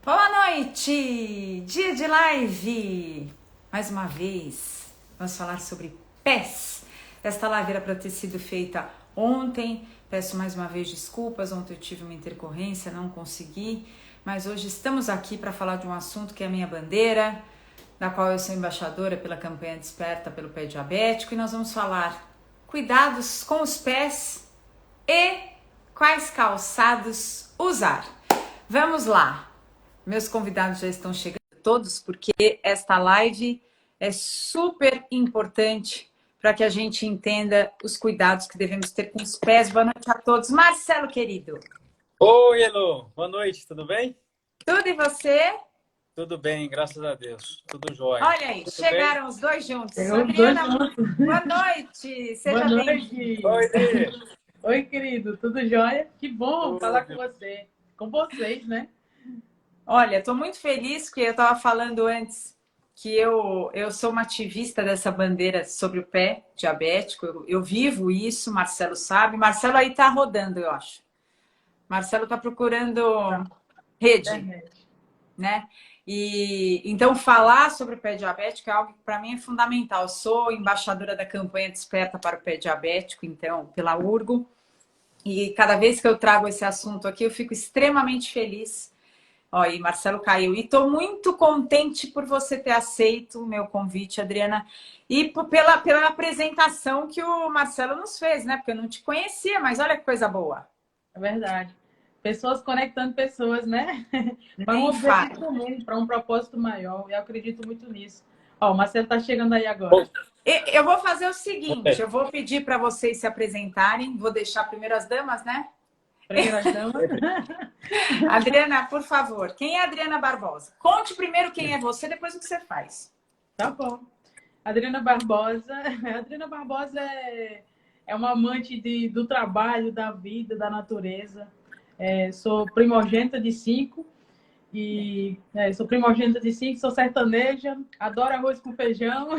Boa noite! Dia de live! Mais uma vez, vamos falar sobre pés. Esta live era para ter sido feita ontem. Peço mais uma vez desculpas. Ontem eu tive uma intercorrência, não consegui. Mas hoje estamos aqui para falar de um assunto que é a minha bandeira, da qual eu sou embaixadora pela campanha Desperta pelo Pé Diabético. E nós vamos falar cuidados com os pés e quais calçados usar. Vamos lá! Meus convidados já estão chegando todos, porque esta live é super importante para que a gente entenda os cuidados que devemos ter com os pés. Boa noite a todos. Marcelo, querido. Oi, Elô. Boa noite, tudo bem? Tudo e você? Tudo bem, graças a Deus. Tudo jóia. Olha aí, Tudo chegaram bem? os dois juntos. Chegamos os dois Adriana, juntos. boa noite. Seja Boa bem-vinda. noite. Oi, Dê. Oi, querido. Tudo jóia? Que bom Tudo. falar com você. Com vocês, né? Olha, estou muito feliz porque eu estava falando antes que eu sou uma ativista dessa bandeira sobre o pé diabético. Eu vivo isso, Marcelo sabe. Marcelo aí está rodando, eu acho. Marcelo está procurando rede, Internet. né? E então falar sobre o pé diabético é algo que para mim é fundamental. Eu sou embaixadora da campanha Desperta para o Pé Diabético, então, pela Urgo. E cada vez que eu trago esse assunto aqui, eu fico extremamente feliz. Ó, e Marcelo caiu. E estou muito contente por você ter aceito o meu convite, Adriana, e pela apresentação que o Marcelo nos fez, né? Porque eu não te conhecia, mas olha que coisa boa. É verdade. Pessoas conectando pessoas, né? Para um Nem objetivo fale. comum, para um propósito maior. Eu acredito muito nisso. Ó, o Marcelo está chegando aí agora. Eu vou fazer o seguinte, eu vou pedir para vocês se apresentarem, vou deixar primeiro as damas, né? Primeira dama. Adriana, por favor, quem é a Adriana Barbosa? Conte primeiro quem é você, depois o que você faz. Tá bom. Adriana Barbosa. Adriana Barbosa é uma amante do trabalho, da vida, da natureza. Sou primogênita de 5 sou sertaneja, adoro arroz com feijão.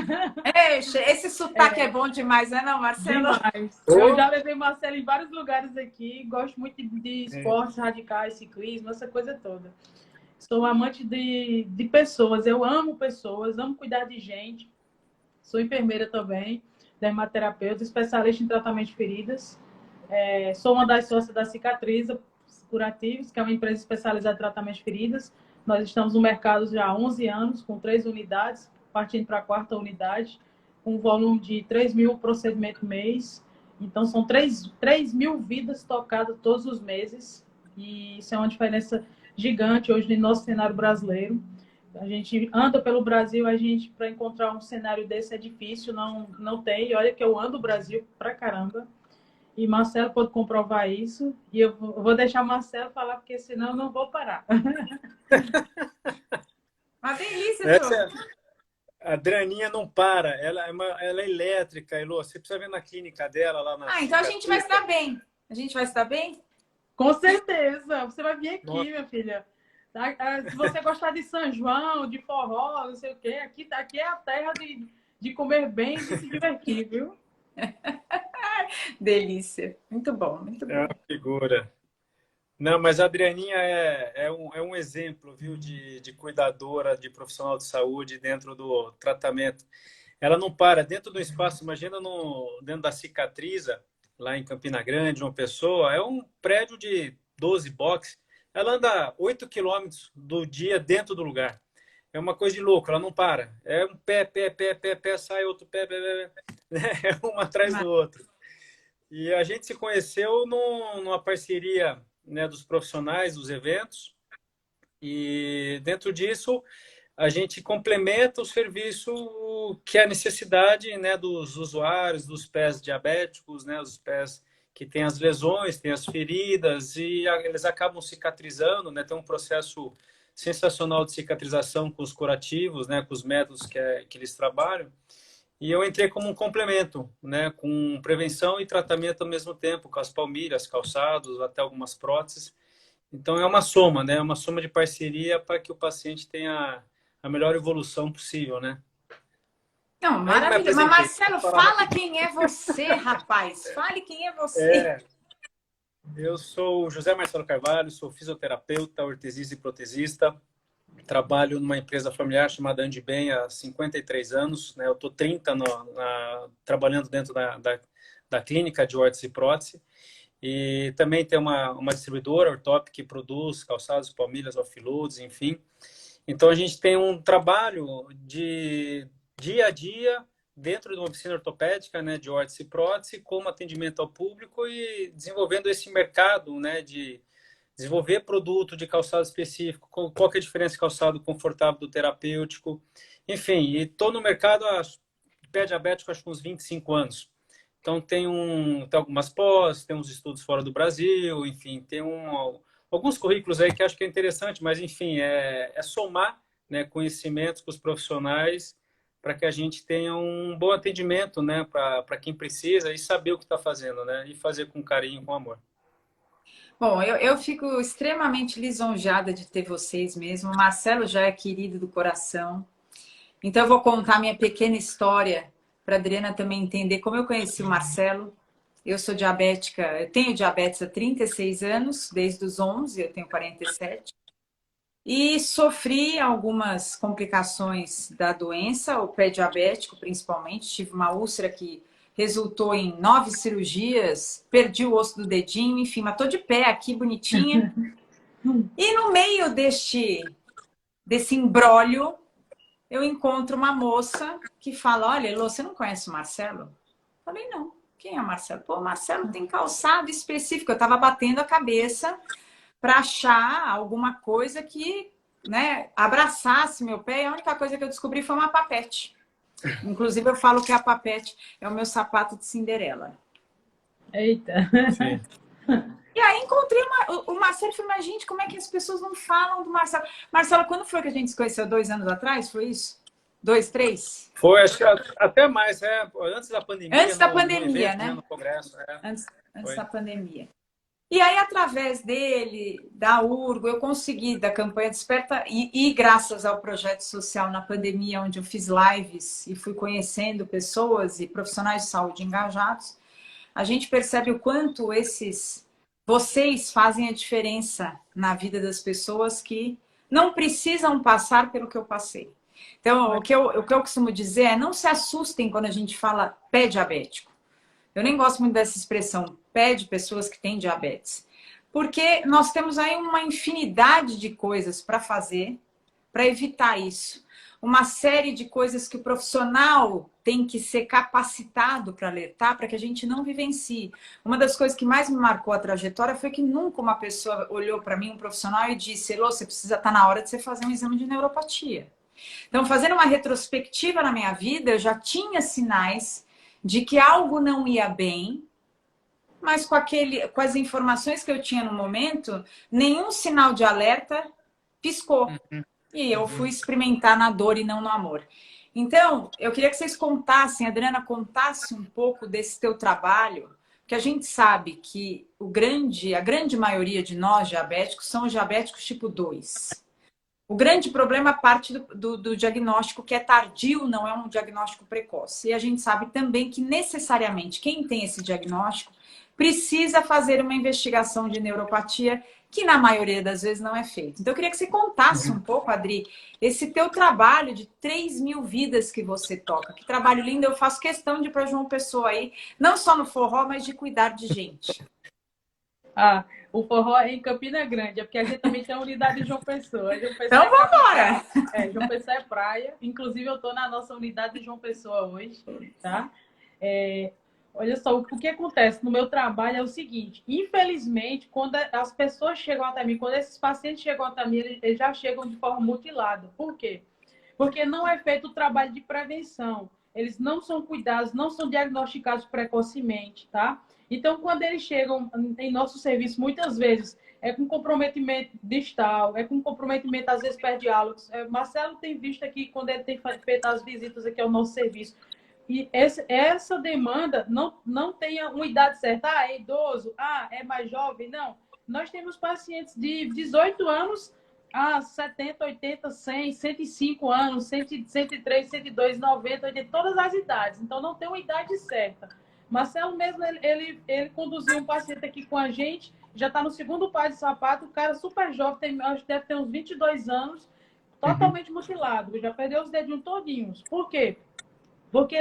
Esse sotaque é bom demais, né, não, Marcelo? Demais. Eu já levei Marcelo em vários lugares aqui, gosto muito de esportes radicais, ciclismo, essa coisa toda. Sou amante de pessoas, eu amo pessoas, amo cuidar de gente. Sou enfermeira também, dermaterapeuta, especialista em tratamento de feridas. Sou uma das sócias da Cicatriza Curativos, que é uma empresa especializada em tratamento de feridas. Nós estamos no mercado já há 11 anos, com 3 unidades, partindo para a 4ª unidade, com um volume de 3.000 procedimentos mês. Então, são 3.000 vidas tocadas todos os meses. E isso é uma diferença gigante hoje no nosso cenário brasileiro. A gente anda pelo Brasil, para encontrar um cenário desse é difícil, não tem. E olha que eu ando o Brasil pra caramba. E Marcelo pode comprovar isso. E eu vou deixar Marcelo falar, porque senão eu não vou parar. Uma delícia, Essa, a Adrianinha não para, ela é elétrica, Elô. Você precisa ver na clínica dela lá na então a gente vai se Cicatriza. dar bem. A gente vai se dar bem? Com certeza. Você vai vir aqui, Nossa. minha filha. Se você gostar de São João, de forró, não sei o quê, aqui é a terra de comer bem e de se divertir, viu? Delícia. Muito bom, muito É bom. uma figura. Não, mas a Adrianinha é um exemplo, viu, de cuidadora, de profissional de saúde dentro do tratamento. Ela não para dentro do espaço, imagina dentro da Cicatriza, lá em Campina Grande, uma pessoa, é um prédio de 12 boxes, ela anda 8 quilômetros do dia dentro do lugar. É uma coisa de louco, ela não para. É um pé, sai outro pé, é um atrás do outro. E a gente se conheceu numa parceria, né, dos profissionais dos eventos, e dentro disso a gente complementa o serviço que é a necessidade, né, dos usuários, dos pés diabéticos, né, os pés que têm as lesões, têm as feridas, e eles acabam cicatrizando, né, tem um processo sensacional de cicatrização com os curativos, né, com os métodos que eles trabalham. E eu entrei como um complemento, né, com prevenção e tratamento ao mesmo tempo, com as palmilhas, calçados, até algumas próteses. Então é uma soma, né, uma soma de parceria para que o paciente tenha a melhor evolução possível, né? Não, Aí não me maravilhoso. Mas, apresentei. Marcelo, Vou falar fala rapidinho. quem é você, rapaz. Fale quem é você. Eu sou o José Marcelo Carvalho, sou fisioterapeuta, ortesista e protesista. trabalho numa empresa familiar chamada Andibem há 53 anos, né? Eu estou 30 trabalhando dentro da clínica de órtese e prótese. E também tem uma distribuidora, Ortop, que produz calçados, palmilhas, off-loads, enfim. Então, a gente tem um trabalho de dia a dia dentro de uma oficina ortopédica, né, de órtese e prótese, como atendimento ao público e desenvolvendo esse mercado, né, de desenvolver produto de calçado específico, qual que é a diferença de calçado confortável do terapêutico, enfim, e estou no mercado pé diabético acho que uns 25 anos. Então tem algumas pós, tem uns estudos fora do Brasil, enfim, tem alguns currículos aí que acho que é interessante, mas enfim, é somar, né, conhecimentos com os profissionais para que a gente tenha um bom atendimento, né, para quem precisa e saber o que está fazendo, né, e fazer com carinho, com amor. Bom, eu fico extremamente lisonjeada de ter vocês mesmo. O Marcelo já é querido do coração. Então, eu vou contar minha pequena história para a Adriana também entender como eu conheci o Marcelo. Eu sou diabética, eu tenho diabetes há 36 anos, desde os 11, eu tenho 47. E sofri algumas complicações da doença, o pé diabético principalmente. Tive uma úlcera que resultou em 9 cirurgias, perdi o osso do dedinho, enfim, mas tô de pé aqui, bonitinha. E no meio desse imbróglio, eu encontro uma moça que fala, olha, Elô, você não conhece o Marcelo? Falei, não. Quem é o Marcelo? Pô, o Marcelo tem calçado específico. Eu estava batendo a cabeça para achar alguma coisa que, né, abraçasse meu pé. E a única coisa que eu descobri foi uma papete. Inclusive, eu falo que a papete é o meu sapato de Cinderela. Eita! Sim. E aí encontrei o Marcelo e falei, mas gente, como é que as pessoas não falam do Marcelo? Marcelo, quando foi que a gente se conheceu? 2 anos atrás? Foi isso? 2, 3? Foi, acho que até mais, antes da pandemia. Antes da no pandemia, evento, né? No congresso. Antes da pandemia. E aí, através dele, da Urgo, eu consegui, da campanha Desperta, e graças ao projeto social na pandemia, onde eu fiz lives e fui conhecendo pessoas e profissionais de saúde engajados, a gente percebe o quanto vocês fazem a diferença na vida das pessoas que não precisam passar pelo que eu passei. Então, o que eu costumo dizer é não se assustem quando a gente fala pé diabético. Eu nem gosto muito dessa expressão, pé de pessoas que têm diabetes. Porque nós temos aí uma infinidade de coisas para fazer para evitar isso. Uma série de coisas que o profissional tem que ser capacitado para alertar, para que a gente não vivencie. Uma das coisas que mais me marcou a trajetória foi que nunca uma pessoa olhou para mim, um profissional, e disse, Elô, você precisa estar na hora de você fazer um exame de neuropatia. Então, fazendo uma retrospectiva na minha vida, eu já tinha sinais de que algo não ia bem, mas com as informações que eu tinha no momento, nenhum sinal de alerta piscou. E eu fui experimentar na dor e não no amor. Então, eu queria que vocês contassem, a Adriana contasse um pouco desse teu trabalho, que a gente sabe que a grande maioria de nós diabéticos são os diabéticos tipo 2. O grande problema parte do diagnóstico, que é tardio, não é um diagnóstico precoce. E a gente sabe também que necessariamente quem tem esse diagnóstico precisa fazer uma investigação de neuropatia, que na maioria das vezes não é feito. Então eu queria que você contasse um pouco, Adri, esse teu trabalho de 3.000 vidas que você toca. Que trabalho lindo, eu faço questão de ir para João Pessoa aí, não só no forró, mas de cuidar de gente. O forró é em Campina Grande, é porque a gente também tem a unidade de João Pessoa. Então vamos embora! João Pessoa é praia. Inclusive, eu estou na nossa unidade de João Pessoa hoje, tá? Olha só, o que acontece no meu trabalho é o seguinte, infelizmente, quando as pessoas chegam até mim, quando esses pacientes chegam até mim, eles já chegam de forma mutilada. Por quê? Porque não é feito o trabalho de prevenção. Eles não são cuidados, não são diagnosticados precocemente, tá? Então, quando eles chegam em nosso serviço, muitas vezes é com comprometimento distal, é com comprometimento, às vezes, perde diálogos. Marcelo tem visto aqui, quando ele tem feito as visitas aqui ao nosso serviço, e essa demanda não tem uma idade certa. É idoso? É mais jovem? Não. Nós temos pacientes de 18 anos a 70, 80, 100, 105 anos, 103, 102, 90, 80, todas as idades. Então, não tem uma idade certa. Marcelo mesmo, ele conduziu um paciente aqui com a gente, já está no segundo par de sapato, o cara super jovem, deve ter uns 22 anos, Uhum. totalmente mutilado, já perdeu os dedinhos todinhos. Por quê? Porque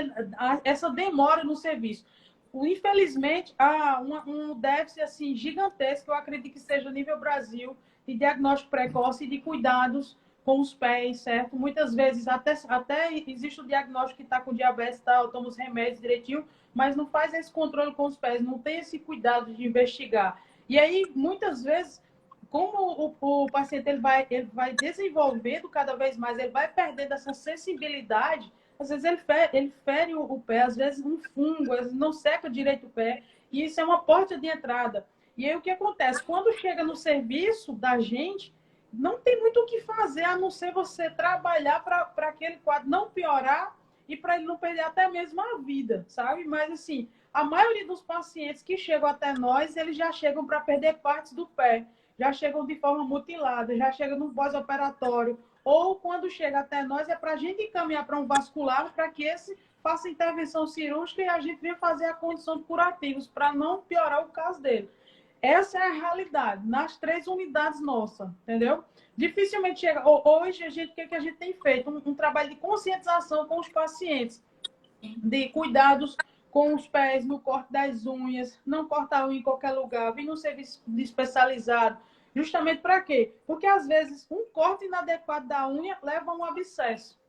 essa demora no serviço. Infelizmente, há um déficit assim, gigantesco, eu acredito que seja nível Brasil, de diagnóstico precoce e de cuidados com os pés, certo? Muitas vezes até existe o diagnóstico que está com diabetes, tá, toma os remédios direitinho, mas não faz esse controle com os pés, não tem esse cuidado de investigar. E aí, muitas vezes, como o paciente ele vai desenvolvendo cada vez mais, ele vai perdendo essa sensibilidade. Às vezes ele fere o pé, às vezes um fungo, às vezes não seca direito o pé, e isso é uma porta de entrada. E aí o que acontece? Quando chega no serviço da gente, não tem muito o que fazer, a não ser você trabalhar para aquele quadro não piorar e para ele não perder até mesmo a vida, sabe? Mas assim, a maioria dos pacientes que chegam até nós, eles já chegam para perder partes do pé, já chegam de forma mutilada, já chegam no pós-operatório, ou quando chega até nós é para a gente encaminhar para um vascular para que esse faça intervenção cirúrgica e a gente venha fazer a condição de curativos para não piorar o caso dele. Essa é a realidade, nas 3 unidades nossas, entendeu? Dificilmente chega. Hoje, o que a gente tem feito? Um trabalho de conscientização com os pacientes, de cuidados com os pés, no corte das unhas, não cortar a unha em qualquer lugar, vir no serviço especializado. Justamente para quê? Porque às vezes um corte inadequado da unha leva a um abscesso.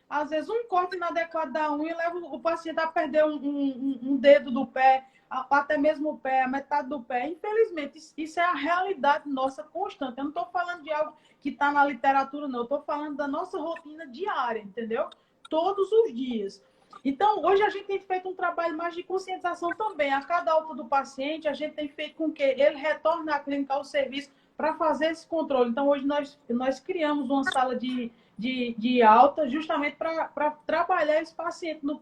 Às vezes um corte inadequado da unha leva o paciente a perder um dedo do pé, até mesmo o pé, a metade do pé. Infelizmente, isso é a realidade nossa constante. Eu não estou falando de algo que está na literatura, não. Eu estou falando da nossa rotina diária, entendeu? Todos os dias. Então, hoje a gente tem feito um trabalho mais de conscientização também. A cada alta do paciente, a gente tem feito com que ele retorne à clínica ao serviço para fazer esse controle. Então, hoje nós criamos uma sala de alta justamente para trabalhar esse paciente no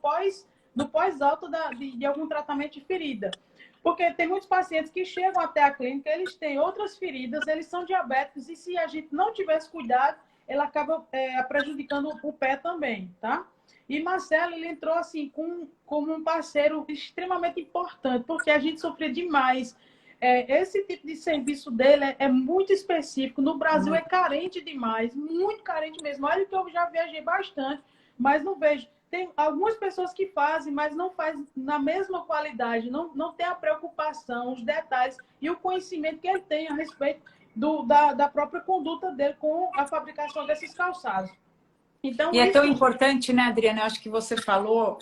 pós-alta de algum tratamento de ferida. Porque tem muitos pacientes que chegam até a clínica, eles têm outras feridas, eles são diabéticos, e se a gente não tivesse cuidado, ele acaba prejudicando o pé também, tá? E Marcelo, ele entrou assim como um parceiro extremamente importante, porque a gente sofria demais. Esse tipo de serviço dele é muito específico. No Brasil é carente demais, muito carente mesmo. Olha que eu já viajei bastante, mas não vejo. Tem algumas pessoas que fazem, mas não fazem na mesma qualidade, não tem a preocupação, os detalhes e o conhecimento que ele tem a respeito da própria conduta dele com a fabricação desses calçados. E Então, é tão isso importante, né, Adriana? Eu acho que você falou,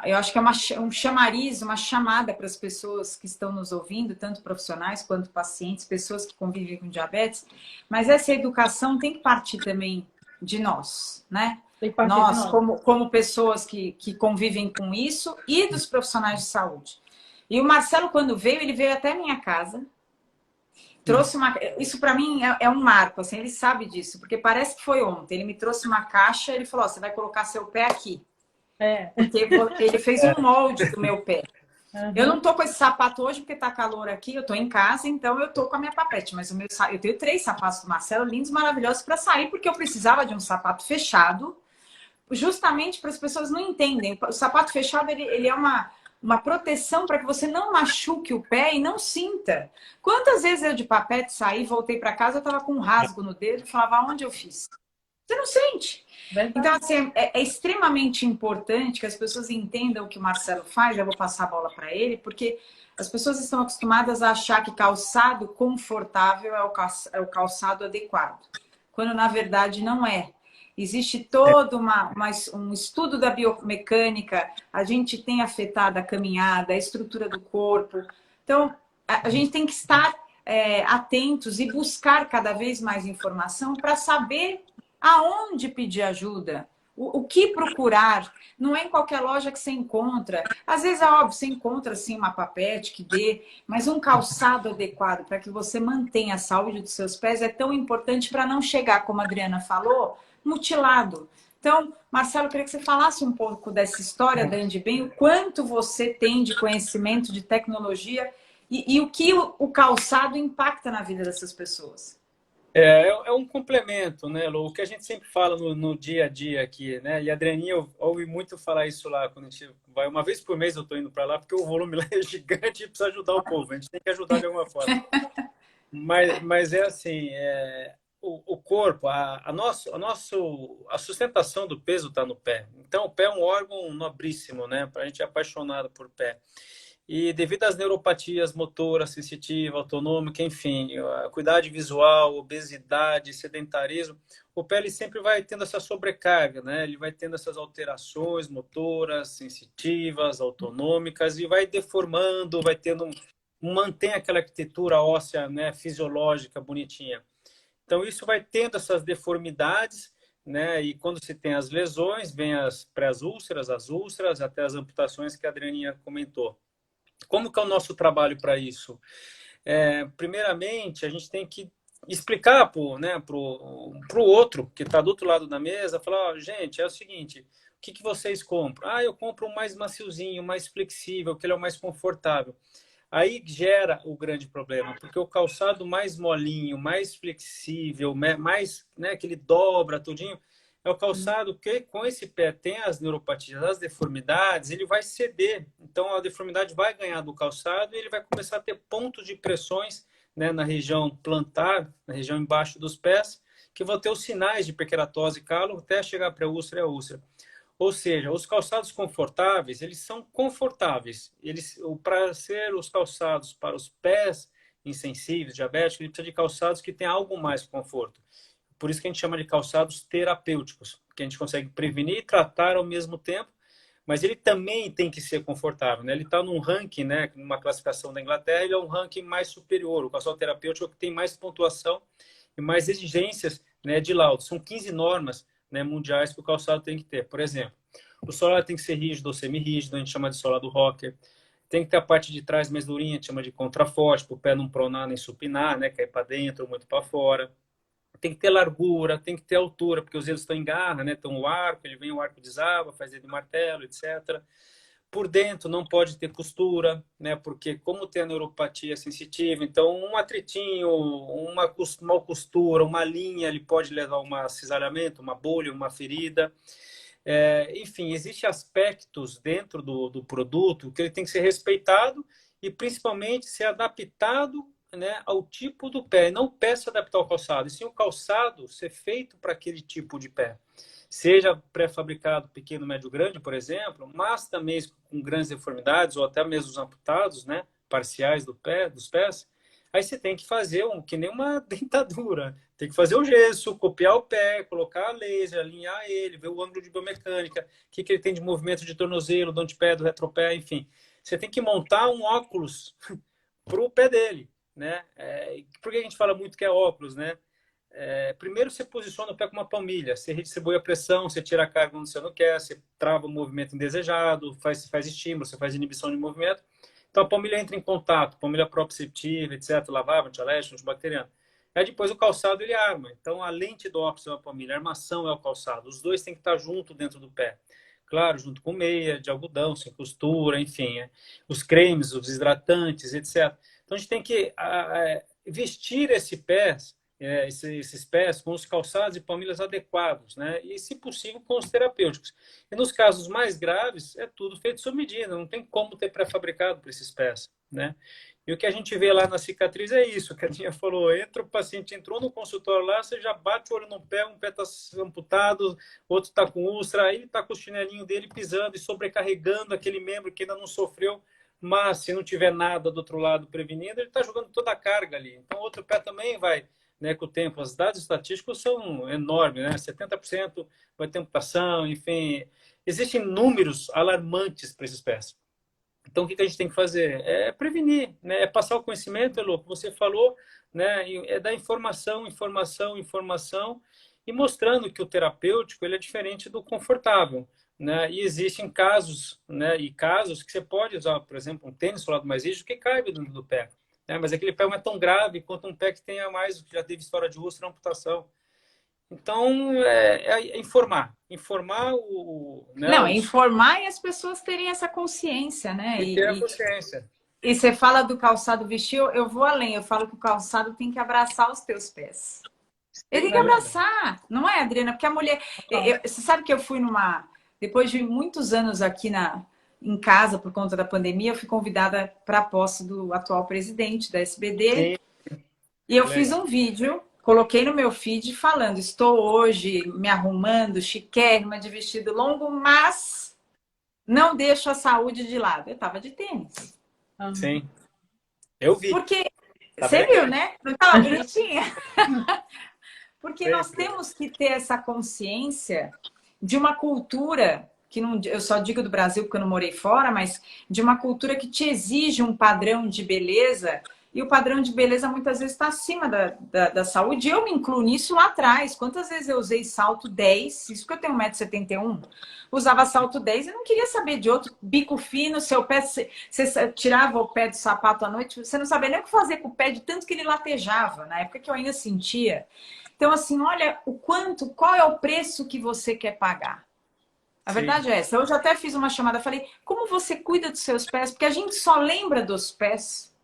eu acho que é um chamariz, uma chamada para as pessoas que estão nos ouvindo, tanto profissionais quanto pacientes, pessoas que convivem com diabetes, mas essa educação tem que partir também de nós, né? tem que partir de Nós, nós. como pessoas que convivem com isso e dos profissionais de saúde. E o Marcelo, quando veio, ele veio até a minha casa, trouxe uma... Isso para mim é um marco, assim, ele sabe disso, porque parece que foi ontem. Ele me trouxe uma caixa, ele falou, você vai colocar seu pé aqui. Porque ele fez um molde do meu pé. Eu não tô com esse sapato hoje porque tá calor aqui, eu tô em casa, então eu tô com a minha papete. Mas eu tenho 3 sapatos do Marcelo, lindos, maravilhosos, para sair, porque eu precisava de um sapato fechado, justamente para as pessoas não entendem. O sapato fechado, ele é uma proteção para que você não machuque o pé e não sinta. Quantas vezes eu de papete saí, voltei para casa, eu tava com um rasgo no dedo e falava, onde eu fiz? Você não sente. Então, assim, é extremamente importante que as pessoas entendam o que o Marcelo faz. Eu vou passar a bola para ele, porque as pessoas estão acostumadas a achar que calçado confortável é o calçado adequado, quando na verdade não é. Existe todo um estudo da biomecânica, a gente tem afetado a caminhada, a estrutura do corpo. Então, a gente tem que estar atentos e buscar cada vez mais informação para saber aonde pedir ajuda, o que procurar. Não é em qualquer loja que você encontra. Às vezes, é óbvio, você encontra assim, uma papete que dê, mas um calçado adequado para que você mantenha a saúde dos seus pés é tão importante para não chegar, como a Adriana falou, mutilado. Então, Marcelo, eu queria que você falasse um pouco dessa história da Andibem, o quanto você tem de conhecimento, de tecnologia e o que o calçado impacta na vida dessas pessoas. É um complemento, né, Lu? O que a gente sempre fala no dia a dia aqui, né? E a Adrianinha ouve muito falar isso lá, quando a gente vai, uma vez por mês eu estou indo para lá, porque o volume lá é gigante e precisa ajudar o povo, a gente tem que ajudar de alguma forma. Mas é assim, o corpo, a sustentação do peso está no pé. Então, o pé é um órgão nobríssimo, né? A gente é apaixonado por pé. E devido às neuropatias motora, sensitiva, autonômica, enfim, a acuidade visual, obesidade, sedentarismo, o pé ele sempre vai tendo essa sobrecarga, né? Ele vai tendo essas alterações motoras, sensitivas, autonômicas e vai deformando, vai tendo mantém aquela arquitetura óssea, né, fisiológica, bonitinha. Então, isso vai tendo essas deformidades, né? E quando se tem as lesões, vem as pré-úlceras, as úlceras, até as amputações que a Adrianinha comentou. Como que é o nosso trabalho para isso? Primeiramente, a gente tem que explicar pro outro que está do outro lado da mesa, falar, oh, gente, é o seguinte, o que vocês compram? Ah, eu compro um mais maciozinho, mais flexível, que ele é o mais confortável. Aí gera o grande problema, porque o calçado mais molinho, mais flexível, mais, né, que ele dobra tudinho, é o calçado que com esse pé tem as neuropatias, as deformidades, ele vai ceder. Então a deformidade vai ganhar do calçado e ele vai começar a ter pontos de pressões, né, na região plantar, na região embaixo dos pés, que vão ter os sinais de hiperkeratose e calo até chegar para a úlcera e a úlcera. Ou seja, os calçados confortáveis, eles são confortáveis. Para ser os calçados para os pés insensíveis, diabéticos, ele precisa de calçados que tenham algo mais conforto. Por isso que a gente chama de calçados terapêuticos, que a gente consegue prevenir e tratar ao mesmo tempo, mas ele também tem que ser confortável, né? Ele está num ranking, né, numa classificação da Inglaterra, ele é um ranking mais superior. O calçado terapêutico é o que tem mais pontuação e mais exigências, né, de laudo. São 15 normas, né, mundiais que o calçado tem que ter. Por exemplo, o solado tem que ser rígido ou semi-rígido, a gente chama de solado rocker. Tem que ter a parte de trás mais durinha, a gente chama de contraforte, para o pé não pronar nem supinar, né, cair para dentro ou muito para fora. Tem que ter largura, tem que ter altura, porque os dedos estão em garra, né? Então o arco, ele vem, o arco desaba, faz dedo de martelo, etc. Por dentro não pode ter costura, né? Porque como tem a neuropatia sensitiva, então um atritinho, uma mal costura, uma linha, ele pode levar a um cisalhamento, uma bolha, uma ferida. Enfim, existem aspectos dentro do produto que ele tem que ser respeitado e principalmente ser adaptado, né, ao tipo do pé. Não o pé se adaptar ao calçado, e sim o calçado ser feito para aquele tipo de pé. Seja pré-fabricado pequeno, médio, grande, por exemplo, mas também com grandes deformidades ou até mesmo os amputados, né, parciais dos pés. Aí você tem que fazer que nem uma dentadura. Tem que fazer o gesso, copiar o pé, colocar a laser, alinhar ele, ver o ângulo de biomecânica, o que ele tem de movimento de tornozelo, do antepé, do retropé, enfim. Você tem que montar um óculos para o pé dele, né? Por que a gente fala muito que é óculos, né? Primeiro você posiciona o pé com uma palmilha, você redistribui a pressão, você tira a carga onde você não quer, você trava o movimento indesejado, faz estímulo, você faz inibição de movimento. Então a palmilha entra em contato, palmilha proprioceptiva, etc., lavável, antialérgico, antibacteriano. Aí depois o calçado ele arma. Então a lente do óculos é a palmilha, a armação é o calçado. Os dois têm que estar junto dentro do pé. Claro, junto com meia de algodão, sem costura, enfim. Os cremes, os hidratantes, etc. Então a gente tem que vestir esses pés com os calçados e palmilhas adequados, né? E, se possível, com os terapêuticos. E nos casos mais graves, é tudo feito sob medida, não tem como ter pré-fabricado para esses pés, né? E o que a gente vê lá na cicatriz é isso, que a Dinha falou, o paciente entrou no consultório lá, você já bate o olho no pé, um pé está amputado, outro está com úlcera, aí ele está com o chinelinho dele pisando e sobrecarregando aquele membro que ainda não sofreu, mas se não tiver nada do outro lado prevenindo, ele está jogando toda a carga ali. Então, o outro pé também vai, né, com o tempo. Os dados estatísticos são enormes, né? 70% vai ter amputação, enfim. Existem números alarmantes para esses pés. Então, o que a gente tem que fazer? É prevenir, né? É passar o conhecimento, Elô, que você falou, né? É dar informação e mostrando que o terapêutico ele é diferente do confortável, né? E existem casos, né? E casos que você pode usar, por exemplo, um tênis solado mais rígido que caiba dentro do pé, né? Mas aquele pé não é tão grave quanto um pé que tenha mais, que já teve história de úlcera, amputação. Então, informar né, Não, informar e as pessoas terem essa consciência, né? e ter a consciência. E você fala do calçado vestir, eu vou além, eu falo que o calçado tem que abraçar os teus pés. Ele tem que abraçar, não é, Adriana? Porque a mulher... você sabe que eu fui depois de muitos anos aqui em casa, por conta da pandemia, eu fui convidada para a posse do atual presidente da SBD. Sim. E eu fiz um vídeo coloquei no meu feed falando, estou hoje me arrumando, chiquérrima, de vestido longo, mas não deixo a saúde de lado. Eu estava de tênis. Sim, eu vi. Porque, Tava você viu, elegante. né? Não estava bonitinha? Porque nós Sempre. temos que ter essa consciência de uma cultura, que não, eu só digo do Brasil porque eu não morei fora, mas de uma cultura que te exige um padrão de beleza, e o padrão de beleza muitas vezes está acima da saúde. Eu me incluo nisso lá atrás. Quantas vezes eu usei salto 10, isso que eu tenho 1,71 m, usava salto 10 e não queria saber de outro, bico fino, seu pé, você tirava o pé do sapato à noite, você não sabia nem o que fazer com o pé, de tanto que ele latejava, na época que eu ainda sentia. Então, assim, olha o quanto, qual é o preço que você quer pagar. A Sim. verdade é essa. Eu já até fiz uma chamada, falei, como você cuida dos seus pés? Porque a gente só lembra dos pés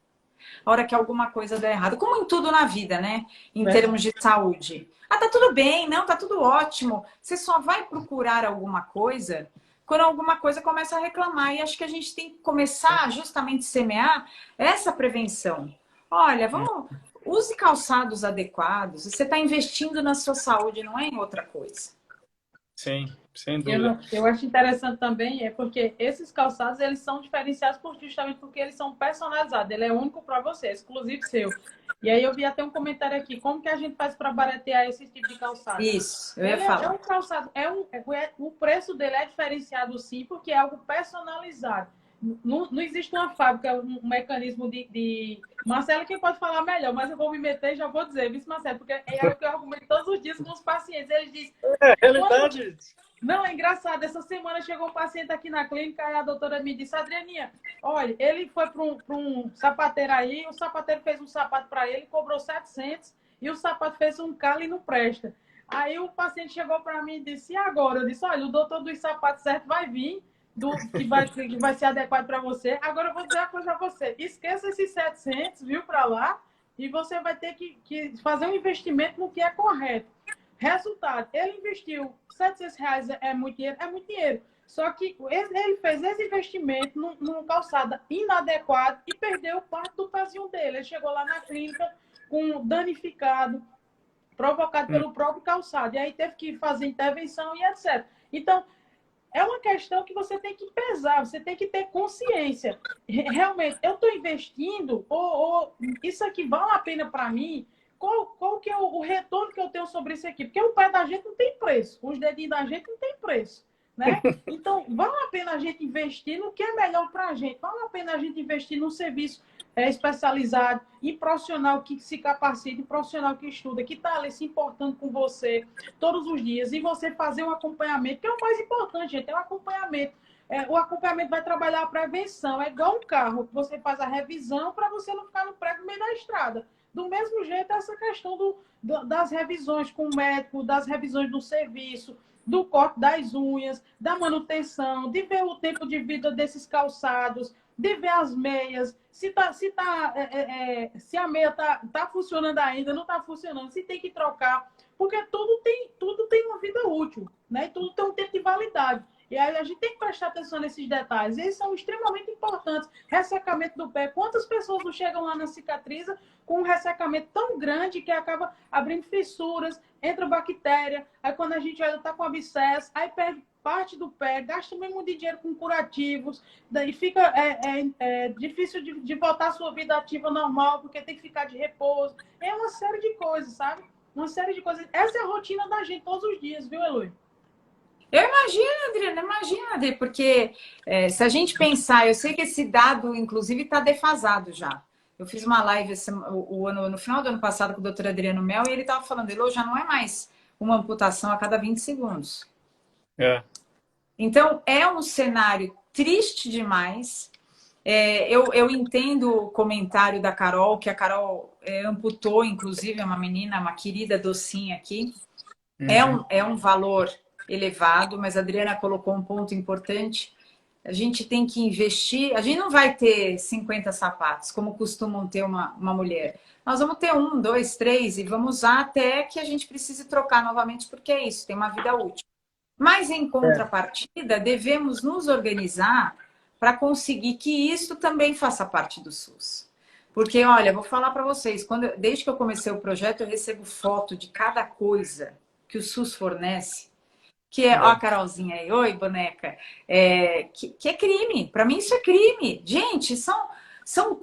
a hora que alguma coisa dá errado. Como em tudo na vida, né? Em termos de saúde. Ah, tá tudo bem, não, tá tudo ótimo. Você só vai procurar alguma coisa quando alguma coisa começa a reclamar. E acho que a gente tem que começar a justamente semear essa prevenção. Olha, vamos... Use calçados adequados. Você está investindo na sua saúde, não é em outra coisa. Sim, sem dúvida. Eu acho interessante também, porque esses calçados, eles são diferenciados justamente porque eles são personalizados. Ele é único para você, é exclusivo seu. E aí eu vi até um comentário aqui, como que a gente faz para baratear esse tipo de calçado? Isso, eu ia Ele falar. é um calçado, o preço dele é diferenciado sim, porque é algo personalizado. Não existe uma fábrica, um mecanismo de... Marcelo, quem pode falar melhor, mas eu vou me meter e já vou dizer, viu, Marcelo? Porque é o que eu argumento todos os dias com os pacientes. Eles dizem... Realidade. Não, é engraçado. Essa semana chegou um paciente aqui na clínica e a doutora me disse, Adrianinha, olha, ele foi para um sapateiro aí, o sapateiro fez um sapato para ele, cobrou 700 e o sapato fez um calo e não presta. Aí o paciente chegou para mim e disse, e agora? Eu disse, olha, o doutor dos sapatos certo vai vir, que vai ser adequado para você. Agora eu vou dizer uma coisa para você, esqueça esses 700, viu, para lá, e você vai ter que fazer um investimento no que é correto. Resultado, ele investiu R$ 700, é muito dinheiro? É muito dinheiro. Só que ele fez esse investimento num calçado inadequado e perdeu parte do pezinho dele. Ele chegou lá na clínica com danificado, provocado pelo próprio calçado. E aí teve que fazer intervenção e etc. Então, é uma questão que você tem que pesar, você tem que ter consciência. Realmente, eu estou investindo, ou isso aqui vale a pena para mim? Qual que é o retorno que eu tenho sobre isso aqui? Porque o pé da gente não tem preço, os dedinhos da gente não tem preço, né? Então, vale a pena a gente investir no que é melhor para a gente, vale a pena a gente investir num serviço especializado, em profissional que se capacita, em profissional que estuda, que está ali se importando com você todos os dias, e você fazer um acompanhamento, que é o mais importante, gente, é o acompanhamento. O acompanhamento vai trabalhar a prevenção, é igual um carro, que você faz a revisão para você não ficar no prego no meio da estrada. Do mesmo jeito, essa questão das revisões com o médico, das revisões do serviço, do corte das unhas, da manutenção, de ver o tempo de vida desses calçados, de ver as meias, se a meia tá funcionando ainda, não está funcionando, se tem que trocar, porque tudo tem uma vida útil, né? Tudo tem um tempo de validade. E aí a gente tem que prestar atenção nesses detalhes. Eles são extremamente importantes. Ressecamento do pé. Quantas pessoas não chegam lá na cicatriza com um ressecamento tão grande que acaba abrindo fissuras, entra bactéria, aí quando a gente olha, tá com abscesso, aí perde parte do pé, gasta mesmo de dinheiro com curativos, daí fica difícil de voltar à sua vida ativa normal, porque tem que ficar de repouso. É uma série de coisas, sabe? Uma série de coisas. Essa é a rotina da gente todos os dias, viu, Eloy? Eu imagino, Adriana, imagina, Adri, porque se a gente pensar, eu sei que esse dado, inclusive, está defasado já. Eu fiz uma live no final do ano passado com o doutor Adriano Mel e ele estava falando, Elô, já não é mais uma amputação a cada 20 segundos. Então, é um cenário triste demais. Eu entendo o comentário da Carol, que a Carol amputou, inclusive, é uma menina, uma querida docinha aqui. É um valor elevado, mas a Adriana colocou um ponto importante. A gente tem que investir. A gente não vai ter 50 sapatos, como costumam ter uma mulher. Nós vamos ter 1, 2, 3 e vamos usar até que a gente precise trocar novamente, porque é isso, tem uma vida útil. Mas, em contrapartida, devemos nos organizar para conseguir que isso também faça parte do SUS. Porque, olha, vou falar para vocês, desde que eu comecei o projeto, eu recebo foto de cada coisa que o SUS fornece, que é, ó a É. Carolzinha aí, oi, boneca, que é crime. Para mim isso é crime. Gente, são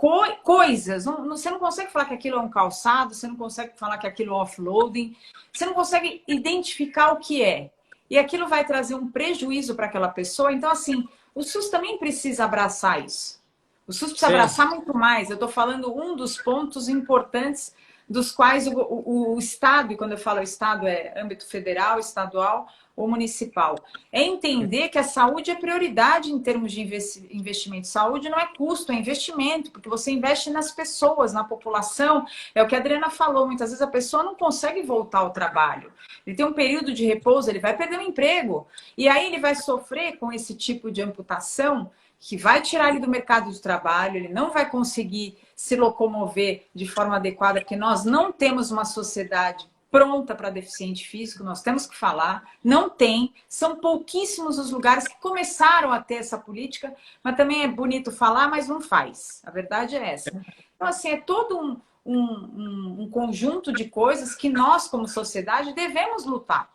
coisas, você não consegue falar que aquilo é um calçado, você não consegue falar que aquilo é offloading, você não consegue identificar o que é. E aquilo vai trazer um prejuízo para aquela pessoa. Então, assim, o SUS também precisa abraçar isso. O SUS precisa Sim, abraçar muito mais. Eu estou falando um dos pontos importantes dos quais o Estado, e quando eu falo Estado é âmbito federal, estadual ou municipal, é entender que a saúde é prioridade em termos de investimento. Saúde não é custo, é investimento, porque você investe nas pessoas, na população. É o que a Adriana falou, muitas vezes a pessoa não consegue voltar ao trabalho. Ele tem um período de repouso, ele vai perder o emprego. E aí ele vai sofrer com esse tipo de amputação que vai tirar ele do mercado de trabalho, ele não vai conseguir se locomover de forma adequada, porque nós não temos uma sociedade pronta para deficiente físico, nós temos que falar, não tem, são pouquíssimos os lugares que começaram a ter essa política, mas também é bonito falar, mas não faz. A verdade é essa. Então, assim, é todo um conjunto de coisas que nós, como sociedade, devemos lutar.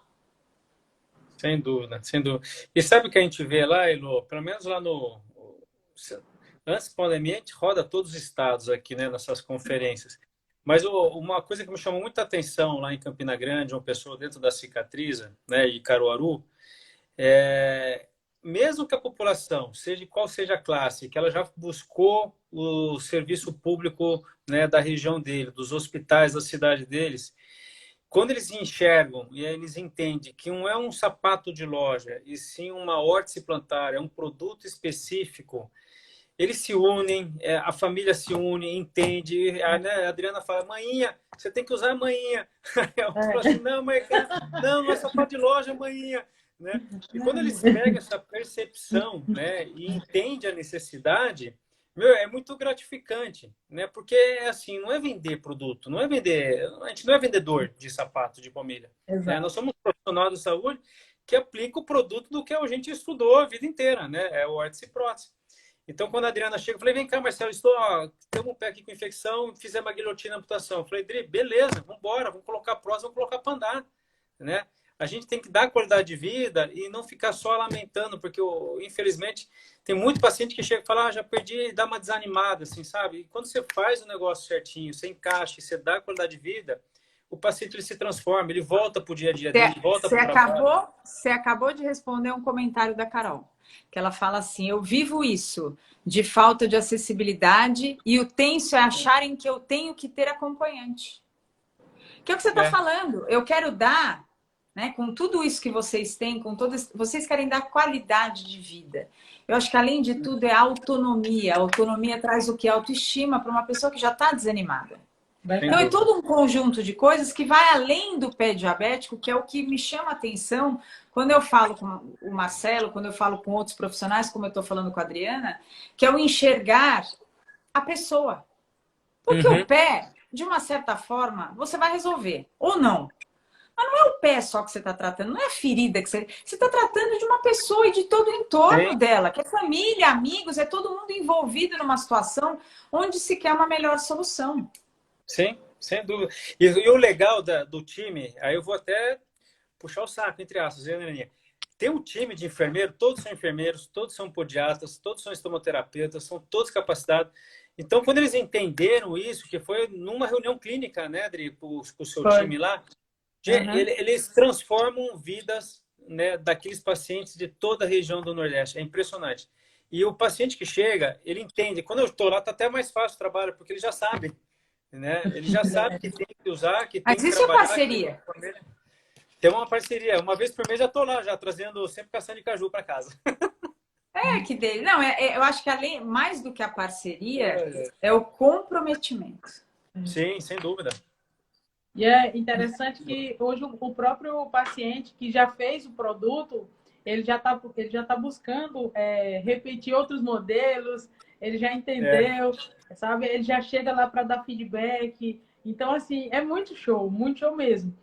sem dúvida, sem dúvida. E sabe o que a gente vê lá, Elo? Pelo menos lá no... Antes da pandemia, a gente roda todos os estados aqui, né, nessas conferências. Mas uma coisa que me chamou muita atenção lá em Campina Grande, uma pessoa dentro da Cicatriza, né, e Caruaru, é, mesmo que a população, seja qual seja a classe, que ela já buscou o serviço público, né, da região dele, dos hospitais da cidade deles, quando eles enxergam e aí eles entendem que não é um sapato de loja, e sim uma horta plantar, é um produto específico, eles se unem, a família se une, entende. A Adriana fala, maninha, você tem que usar a maninha. Eu falo assim, não, mãe, não é sapato de loja, maninha. Né? E quando eles pegam essa percepção, né, e entendem a necessidade, meu, é muito gratificante, né? Porque assim, não é vender produto, não é vender, a gente não é vendedor de sapato de família, né? Nós somos profissionais de saúde que aplica o produto do que a gente estudou a vida inteira, né? É o órtese e prótese. Então, quando a Adriana chega, eu falei, vem cá, Marcelo, temos um pé aqui com infecção, fizemos uma guilhotina amputação. Eu falei, Adri, beleza, vamos embora, vamos colocar prótese, vamos colocar para andar, né? A gente tem que dar qualidade de vida e não ficar só lamentando, porque, infelizmente, tem muito paciente que chega e fala, já perdi, e dá uma desanimada, assim, sabe? E quando você faz o negócio certinho, você encaixa, você dá qualidade de vida, o paciente ele se transforma, ele volta para o dia a dia dele, volta para o trabalho. Você acabou de responder um comentário da Carol, que ela fala assim, eu vivo isso, de falta de acessibilidade, e o tenso é acharem que eu tenho que ter acompanhante. Que é o que você está falando. Eu quero dar, né, com tudo isso que vocês têm, vocês querem dar qualidade de vida. Eu acho que, além de tudo, é autonomia. A autonomia traz o que? Autoestima para uma pessoa que já está desanimada. Então, é todo um conjunto de coisas que vai além do pé diabético, que é o que me chama a atenção quando eu falo com o Marcelo, quando eu falo com outros profissionais, como eu estou falando com a Adriana, que é o enxergar a pessoa. Porque o pé, de uma certa forma, você vai resolver, ou não. Mas não é o pé só que você está tratando, não é a ferida que você está tratando de uma pessoa e de todo o entorno dela, que é família, amigos, é todo mundo envolvido numa situação onde se quer uma melhor solução. Sim, sem dúvida. E o legal do time, aí eu vou até puxar o saco, entre aspas, viu, Neninha? Tem um time de enfermeiro, todos são enfermeiros, todos são podiatras, todos são estomoterapeutas, são todos capacitados. Então, quando eles entenderam isso, que foi numa reunião clínica, né, Adri, com o seu time lá, eles transformam vidas, né, daqueles pacientes de toda a região do Nordeste. É impressionante. E o paciente que chega, ele entende. Quando eu estou lá, está até mais fácil o trabalho, porque ele já sabe. Né? Ele já sabe que tem que usar, que tem Mas que isso trabalhar. É parceria. Tem uma parceria. Uma vez por mês já estou lá, já trazendo sempre castanha de caju para casa. Que dele. Não, eu acho que além, mais do que a parceria, é o comprometimento. Sim, sem dúvida. E é interessante que hoje o próprio paciente que já fez o produto, ele já tá buscando repetir outros modelos, ele já entendeu, sabe? Ele já chega lá para dar feedback. Então, assim, é muito show mesmo.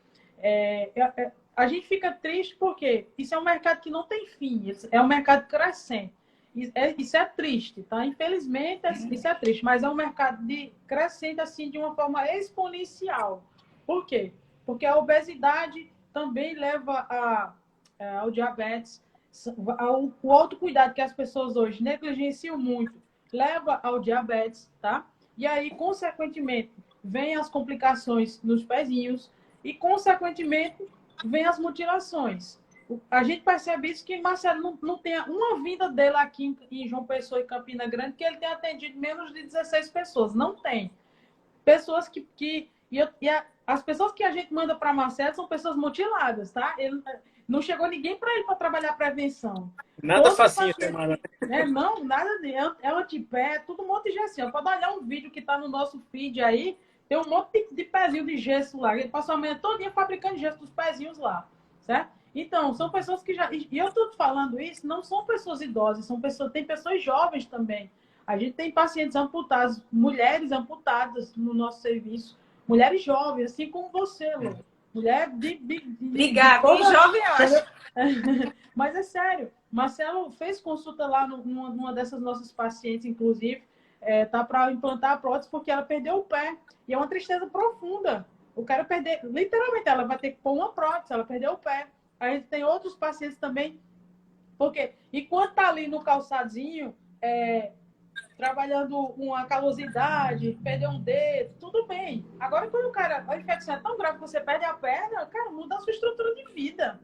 A gente fica triste porque isso é um mercado que não tem fim, é um mercado crescente. Isso é triste, tá? Infelizmente, isso é triste, mas é um mercado crescente assim de uma forma exponencial. Por quê? Porque a obesidade também leva ao diabetes, o autocuidado que as pessoas hoje negligenciam muito, leva ao diabetes, tá? E aí, consequentemente, vem as complicações nos pezinhos e, consequentemente, vem as mutilações. A gente percebe isso que Marcelo não tem uma vinda dele aqui em João Pessoa e Campina Grande que ele tem atendido menos de 16 pessoas. Não tem. Pessoas as pessoas que a gente manda para Marcelo são pessoas mutiladas, tá? Ele, não chegou ninguém para ele para trabalhar prevenção. Nada facinho, semana. Não, nada. É antipé, tudo um monte de gesso. Pode olhar um vídeo que está no nosso feed aí, tem um monte de pezinho de gesso lá. Ele passou a manhã todinha fabricando gesso dos pezinhos lá, certo? Então, são pessoas que já... E eu estou falando isso, não são pessoas idosas, tem pessoas jovens também. A gente tem pacientes amputados, mulheres amputadas no nosso serviço, mulheres jovens, assim como você, Lu. Mulher Obrigada, toda... jovem eu acho. Mas é sério, Marcelo fez consulta lá numa dessas nossas pacientes, inclusive, tá para implantar a prótese porque ela perdeu o pé. E é uma tristeza profunda. O cara perder, literalmente, ela vai ter que pôr uma prótese, ela perdeu o pé. A gente tem outros pacientes também, porque enquanto tá ali no calçadinho, trabalhando uma calosidade, perdeu um dedo, tudo bem. Agora, quando a infecção é tão grave que você perde a perna, cara, muda a sua estrutura de vida.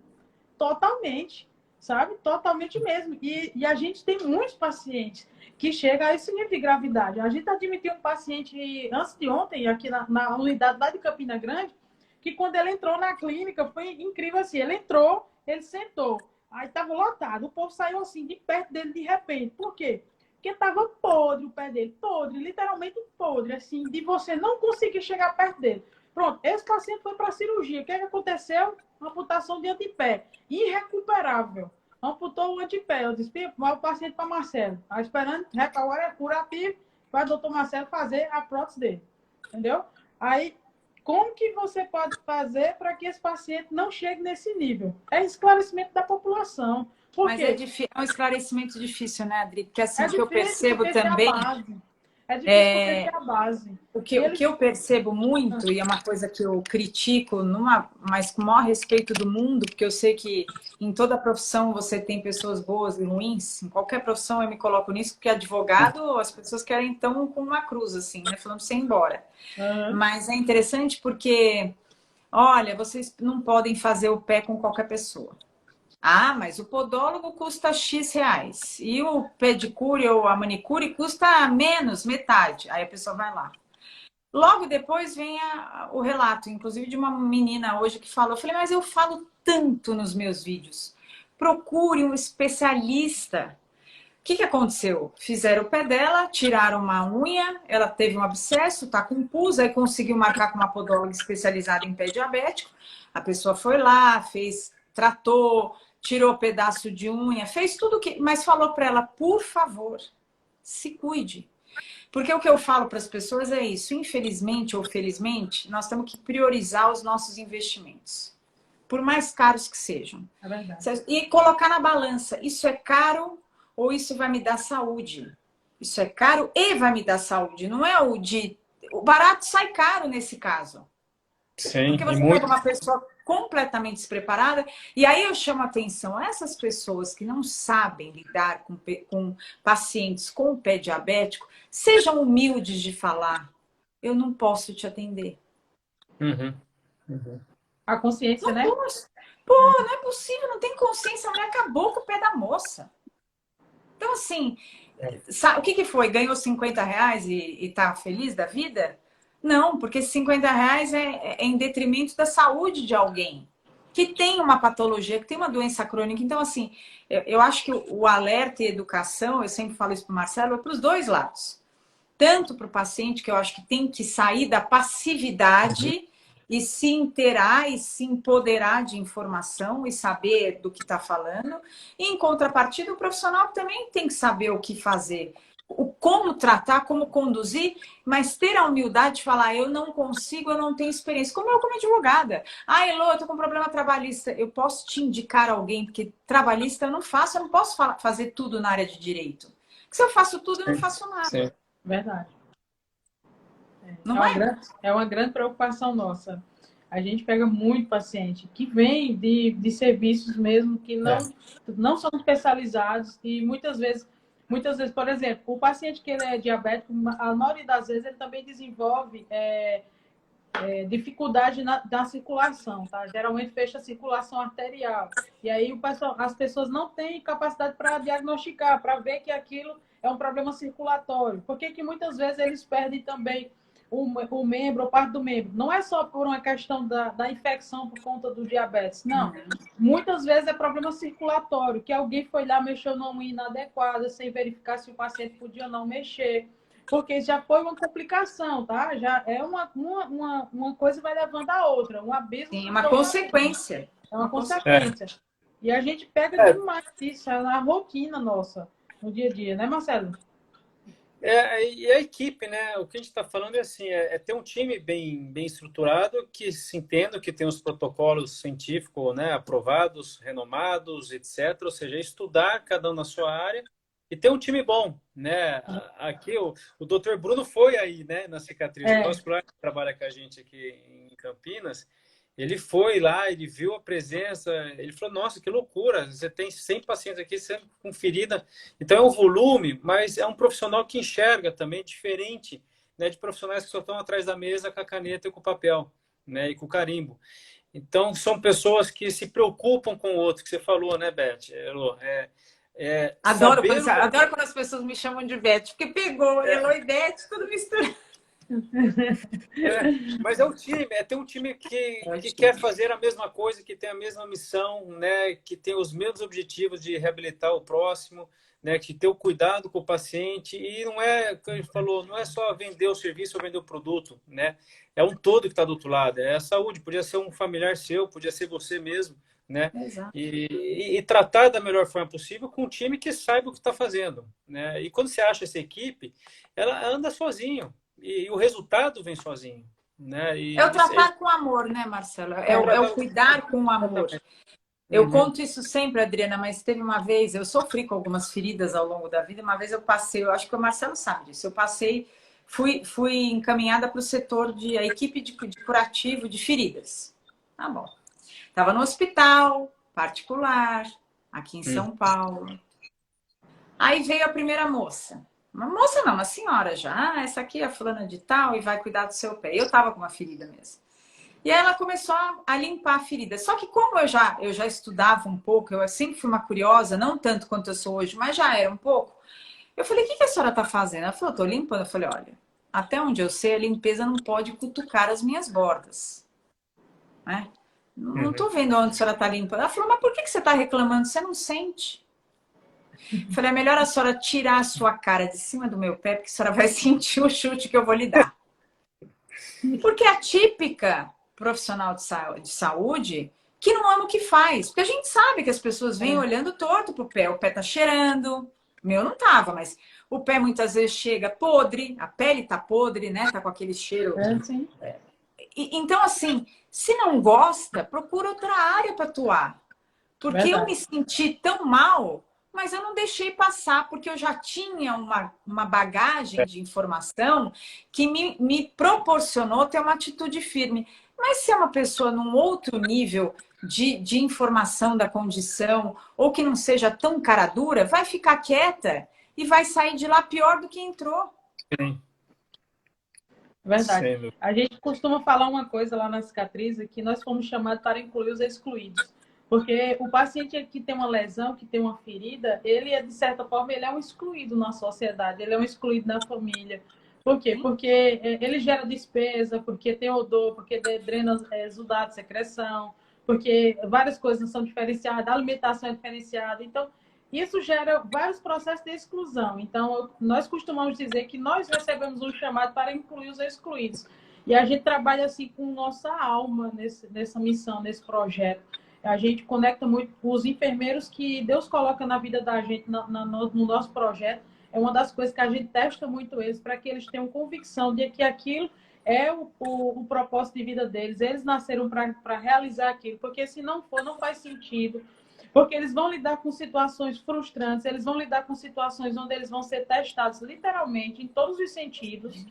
Totalmente, sabe? Totalmente mesmo. E a gente tem muitos pacientes que chegam a esse nível de gravidade. A gente admitiu um paciente antes de ontem, aqui na unidade lá de Campina Grande, que quando ele entrou na clínica, foi incrível assim. Ele entrou, ele sentou, aí estava lotado. O povo saiu assim, de perto dele de repente. Por quê? Porque estava podre o pé dele, podre, literalmente podre, assim, de você não conseguir chegar perto dele. Pronto, esse paciente foi para a cirurgia. O que aconteceu? Uma amputação de antepé, irrecuperável. Amputou o antepé. Eu disse, vai o paciente para Marcelo. Está esperando, agora é curativo, vai o doutor Marcelo fazer a prótese dele. Entendeu? Aí, como que você pode fazer para que esse paciente não chegue nesse nível? É esclarecimento da população. Mas é um esclarecimento difícil, né, Adri? Porque assim, o que eu percebo também... É difícil porque é a base. O que eu percebo muito, e é uma coisa que eu critico, mas com o maior respeito do mundo, porque eu sei que em toda profissão você tem pessoas boas e ruins, em qualquer profissão eu me coloco nisso, porque advogado, as pessoas querem então com uma cruz, assim, né, falando pra você ir embora. Mas é interessante porque, olha, vocês não podem fazer o pé com qualquer pessoa. Ah, mas o podólogo custa X reais. E o pedicure ou a manicure custa menos, metade. Aí a pessoa vai lá. Logo depois vem o relato, inclusive de uma menina hoje que falou. Eu falei, mas eu falo tanto nos meus vídeos. Procure um especialista. O que aconteceu? Fizeram o pé dela, tiraram uma unha, ela teve um abscesso, tá com pus, aí conseguiu marcar com uma podóloga especializada em pé diabético. A pessoa foi lá, tratou, tirou pedaço de unha, fez tudo mas falou para ela, por favor, se cuide. Porque o que eu falo para as pessoas é isso, infelizmente ou felizmente, nós temos que priorizar os nossos investimentos, por mais caros que sejam. É verdade. E colocar na balança, isso é caro ou isso vai me dar saúde? Isso é caro e vai me dar saúde, não é o barato sai caro nesse caso. Sim, porque você pega uma pessoa completamente despreparada, e aí eu chamo a atenção a essas pessoas que não sabem lidar com pacientes com o pé diabético, sejam humildes de falar, eu não posso te atender. A consciência, não né? Posso. Pô, não é possível, não tem consciência, a mulher acabou com o pé da moça. Então, assim, sabe, o que foi? Ganhou 50 reais e tá feliz da vida? Não, porque esses 50 reais é em detrimento da saúde de alguém que tem uma patologia, que tem uma doença crônica. Então, assim, eu acho que o alerta e a educação, eu sempre falo isso para o Marcelo, é para os dois lados. Tanto para o paciente, que eu acho que tem que sair da passividade e se inteirar e se empoderar de informação e saber do que está falando. E, em contrapartida, o profissional também tem que saber o que fazer. o como tratar, como conduzir, mas ter a humildade de falar, eu não consigo, eu não tenho experiência. Como eu como advogada. Ah, Elô, eu tô com problema trabalhista. Eu posso te indicar alguém, porque trabalhista eu não faço, eu não posso fazer tudo na área de direito. Porque se eu faço tudo, eu não faço nada. Sim. Verdade. Não é? É uma grande preocupação nossa. A gente pega muito paciente que vem de serviços mesmo que não são especializados e muitas vezes, por exemplo, o paciente que ele é diabético, a maioria das vezes ele também desenvolve dificuldade na circulação, tá? Geralmente fecha a circulação arterial. E aí as pessoas não têm capacidade para diagnosticar, para ver que aquilo é um problema circulatório. Por que muitas vezes eles perdem também o membro ou parte do membro? Não é só por uma questão da infecção por conta do diabetes, não. Muitas vezes é problema circulatório, que alguém foi lá, mexeu numa unha inadequada, sem verificar se o paciente podia ou não mexer. Porque já foi uma complicação, tá? Já é uma coisa vai levando a outra, um abismo. Sim, uma consequência. É uma consequência. E a gente pega demais isso, é na rotina nossa, no dia a dia, né, Marcelo? E a equipe, né? O que a gente está falando é assim, é ter um time bem estruturado, que se entenda, que tem os protocolos científicos, né, aprovados, renomados, etc. Ou seja, estudar cada um na sua área e ter um time bom, né? Aqui o Dr. Bruno foi aí, né, na cicatriz. O nosso colega que trabalha com a gente aqui em Campinas, ele foi lá, ele viu a presença, ele falou, nossa, que loucura, você tem 100 pacientes aqui sempre com ferida. Então é um volume, mas é um profissional que enxerga também diferente, né, de profissionais que só estão atrás da mesa com a caneta e com o papel, né, e com o carimbo. Então são pessoas que se preocupam com o outro, que você falou, né, Beth? Adoro quando as pessoas me chamam de Beth, porque pegou Elô e Beth, tudo misturado. Mas é um time, ter um time que quer fazer a mesma coisa, que tem a mesma missão, né, que tem os mesmos objetivos de reabilitar o próximo, né, que ter o cuidado com o paciente, e não é, como a gente falou, não é só vender o serviço ou vender o produto, né, é um todo que está do outro lado, é a saúde, podia ser um familiar seu, podia ser você mesmo, né, e tratar da melhor forma possível com um time que saiba o que está fazendo, né, e quando você acha essa equipe, ela anda sozinho, e o resultado vem sozinho, né? É o tratar com amor, né, Marcelo? É o cuidar com amor. Eu conto isso sempre, Adriana, mas teve uma vez, eu sofri com algumas feridas ao longo da vida, uma vez eu passei, eu acho que o Marcelo sabe disso, eu passei, fui encaminhada para o setor a equipe de curativo de feridas. Tá bom. Estava no hospital particular, aqui em São Paulo. Aí veio a primeira moça. Uma moça não, uma senhora já. Ah, essa aqui é a fulana de tal e vai cuidar do seu pé. Eu tava com uma ferida mesmo. E aí ela começou a limpar a ferida. Só que como eu já estudava um pouco, eu sempre fui uma curiosa, não tanto quanto eu sou hoje, mas já era um pouco. Eu falei, o que a senhora tá fazendo? Ela falou, tô limpando. Eu falei, olha, até onde eu sei, a limpeza não pode cutucar as minhas bordas. Né? Não tô vendo onde a senhora tá limpando. Ela falou, mas por que você tá reclamando? Você não sente? Falei, é melhor a senhora tirar a sua cara de cima do meu pé, porque a senhora vai sentir o chute que eu vou lhe dar. Porque a típica profissional de saúde que não ama o que faz. Porque a gente sabe que as pessoas vêm olhando torto pro pé. O pé tá cheirando. O meu não tava, mas o pé muitas vezes chega podre, a pele tá podre, né? Tá com aquele cheiro. Sim. Então, assim, se não gosta, procura outra área para atuar. Porque eu me senti tão mal, mas eu não deixei passar, porque eu já tinha uma bagagem de informação que me proporcionou ter uma atitude firme. Mas se é uma pessoa num outro nível de informação da condição, ou que não seja tão cara dura, vai ficar quieta e vai sair de lá pior do que entrou. Sim. Verdade. Sim. A gente costuma falar uma coisa lá na cicatriz, que nós fomos chamados para incluir os excluídos. Porque o paciente que tem uma lesão, que tem uma ferida, ele é, de certa forma, ele é um excluído na sociedade, ele é um excluído na família. Por quê? Porque ele gera despesa, porque tem odor, porque drena exudado, secreção, porque várias coisas são diferenciadas, a alimentação é diferenciada. Então, isso gera vários processos de exclusão. Então, nós costumamos dizer que nós recebemos um chamado para incluir os excluídos. E a gente trabalha assim com nossa alma nessa missão, nesse projeto. A gente conecta muito com os enfermeiros que Deus coloca na vida da gente, no nosso projeto. é uma das coisas que a gente testa muito eles, para que eles tenham convicção de que aquilo é o propósito de vida deles. Eles nasceram para realizar aquilo, porque se não for, não faz sentido. Porque eles vão lidar com situações frustrantes, eles vão lidar com situações onde eles vão ser testados literalmente, em todos os sentidos.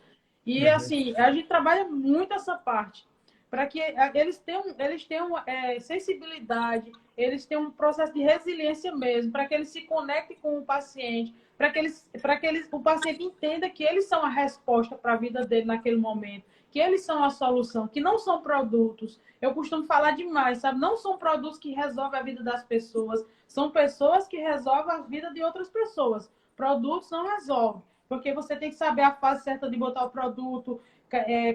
E, assim, a gente trabalha muito essa parte, para que eles tenham sensibilidade, eles tenham um processo de resiliência mesmo, para que eles se conectem com o paciente, para que o paciente entenda que eles são a resposta para a vida dele naquele momento, que eles são a solução, que não são produtos. Eu costumo falar demais, sabe? Não são produtos que resolvem a vida das pessoas, são pessoas que resolvem a vida de outras pessoas. Produtos não resolvem, porque você tem que saber a fase certa de botar o produto,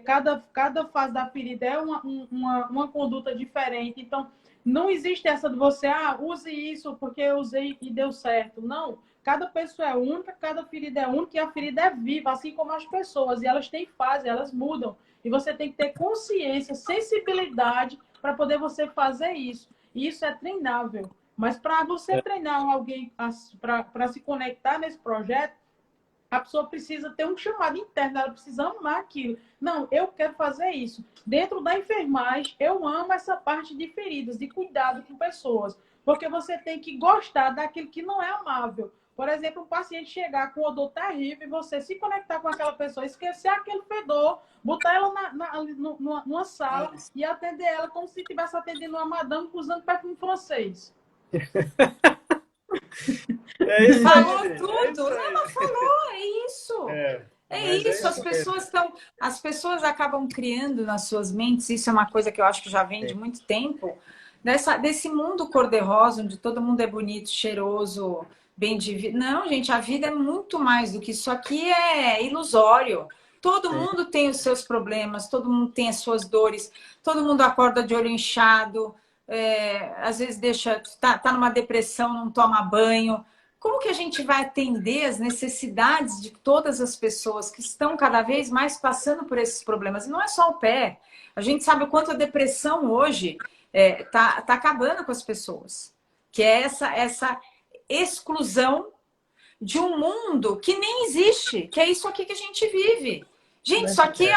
cada fase da ferida é uma conduta diferente. Então, não existe essa de você, use isso porque eu usei e deu certo. Não, cada pessoa é única, cada ferida é única e a ferida é viva, assim como as pessoas. E elas têm fase, elas mudam. E você tem que ter consciência, sensibilidade para poder você fazer isso. E isso é treinável. Mas para você treinar alguém para se conectar nesse projeto, a pessoa precisa ter um chamado interno, ela precisa amar aquilo. Não, eu quero fazer isso. Dentro da enfermagem, eu amo essa parte de feridas, de cuidado com pessoas. Porque você tem que gostar daquilo que não é amável. Por exemplo, um paciente chegar com um odor terrível e você se conectar com aquela pessoa, esquecer aquele fedor, botar ela numa sala e atender ela como se estivesse atendendo uma madame usando perfume francês. É isso Falou aí, tudo. Ela falou, é isso. É isso, as pessoas acabam criando nas suas mentes, isso é uma coisa que eu acho que já vem de muito tempo, desse mundo cor-de-rosa, onde todo mundo é bonito, cheiroso, bem de vida. Não, gente, a vida é muito mais do que isso aqui, é ilusório. Todo mundo tem os seus problemas, todo mundo tem as suas dores, todo mundo acorda de olho inchado, às vezes tá numa depressão, não toma banho. Como que a gente vai atender as necessidades de todas as pessoas que estão cada vez mais passando por esses problemas? E não é só o pé. A gente sabe o quanto a depressão hoje tá acabando com as pessoas. Que é essa exclusão de um mundo que nem existe, que é isso aqui que a gente vive. Gente, isso aqui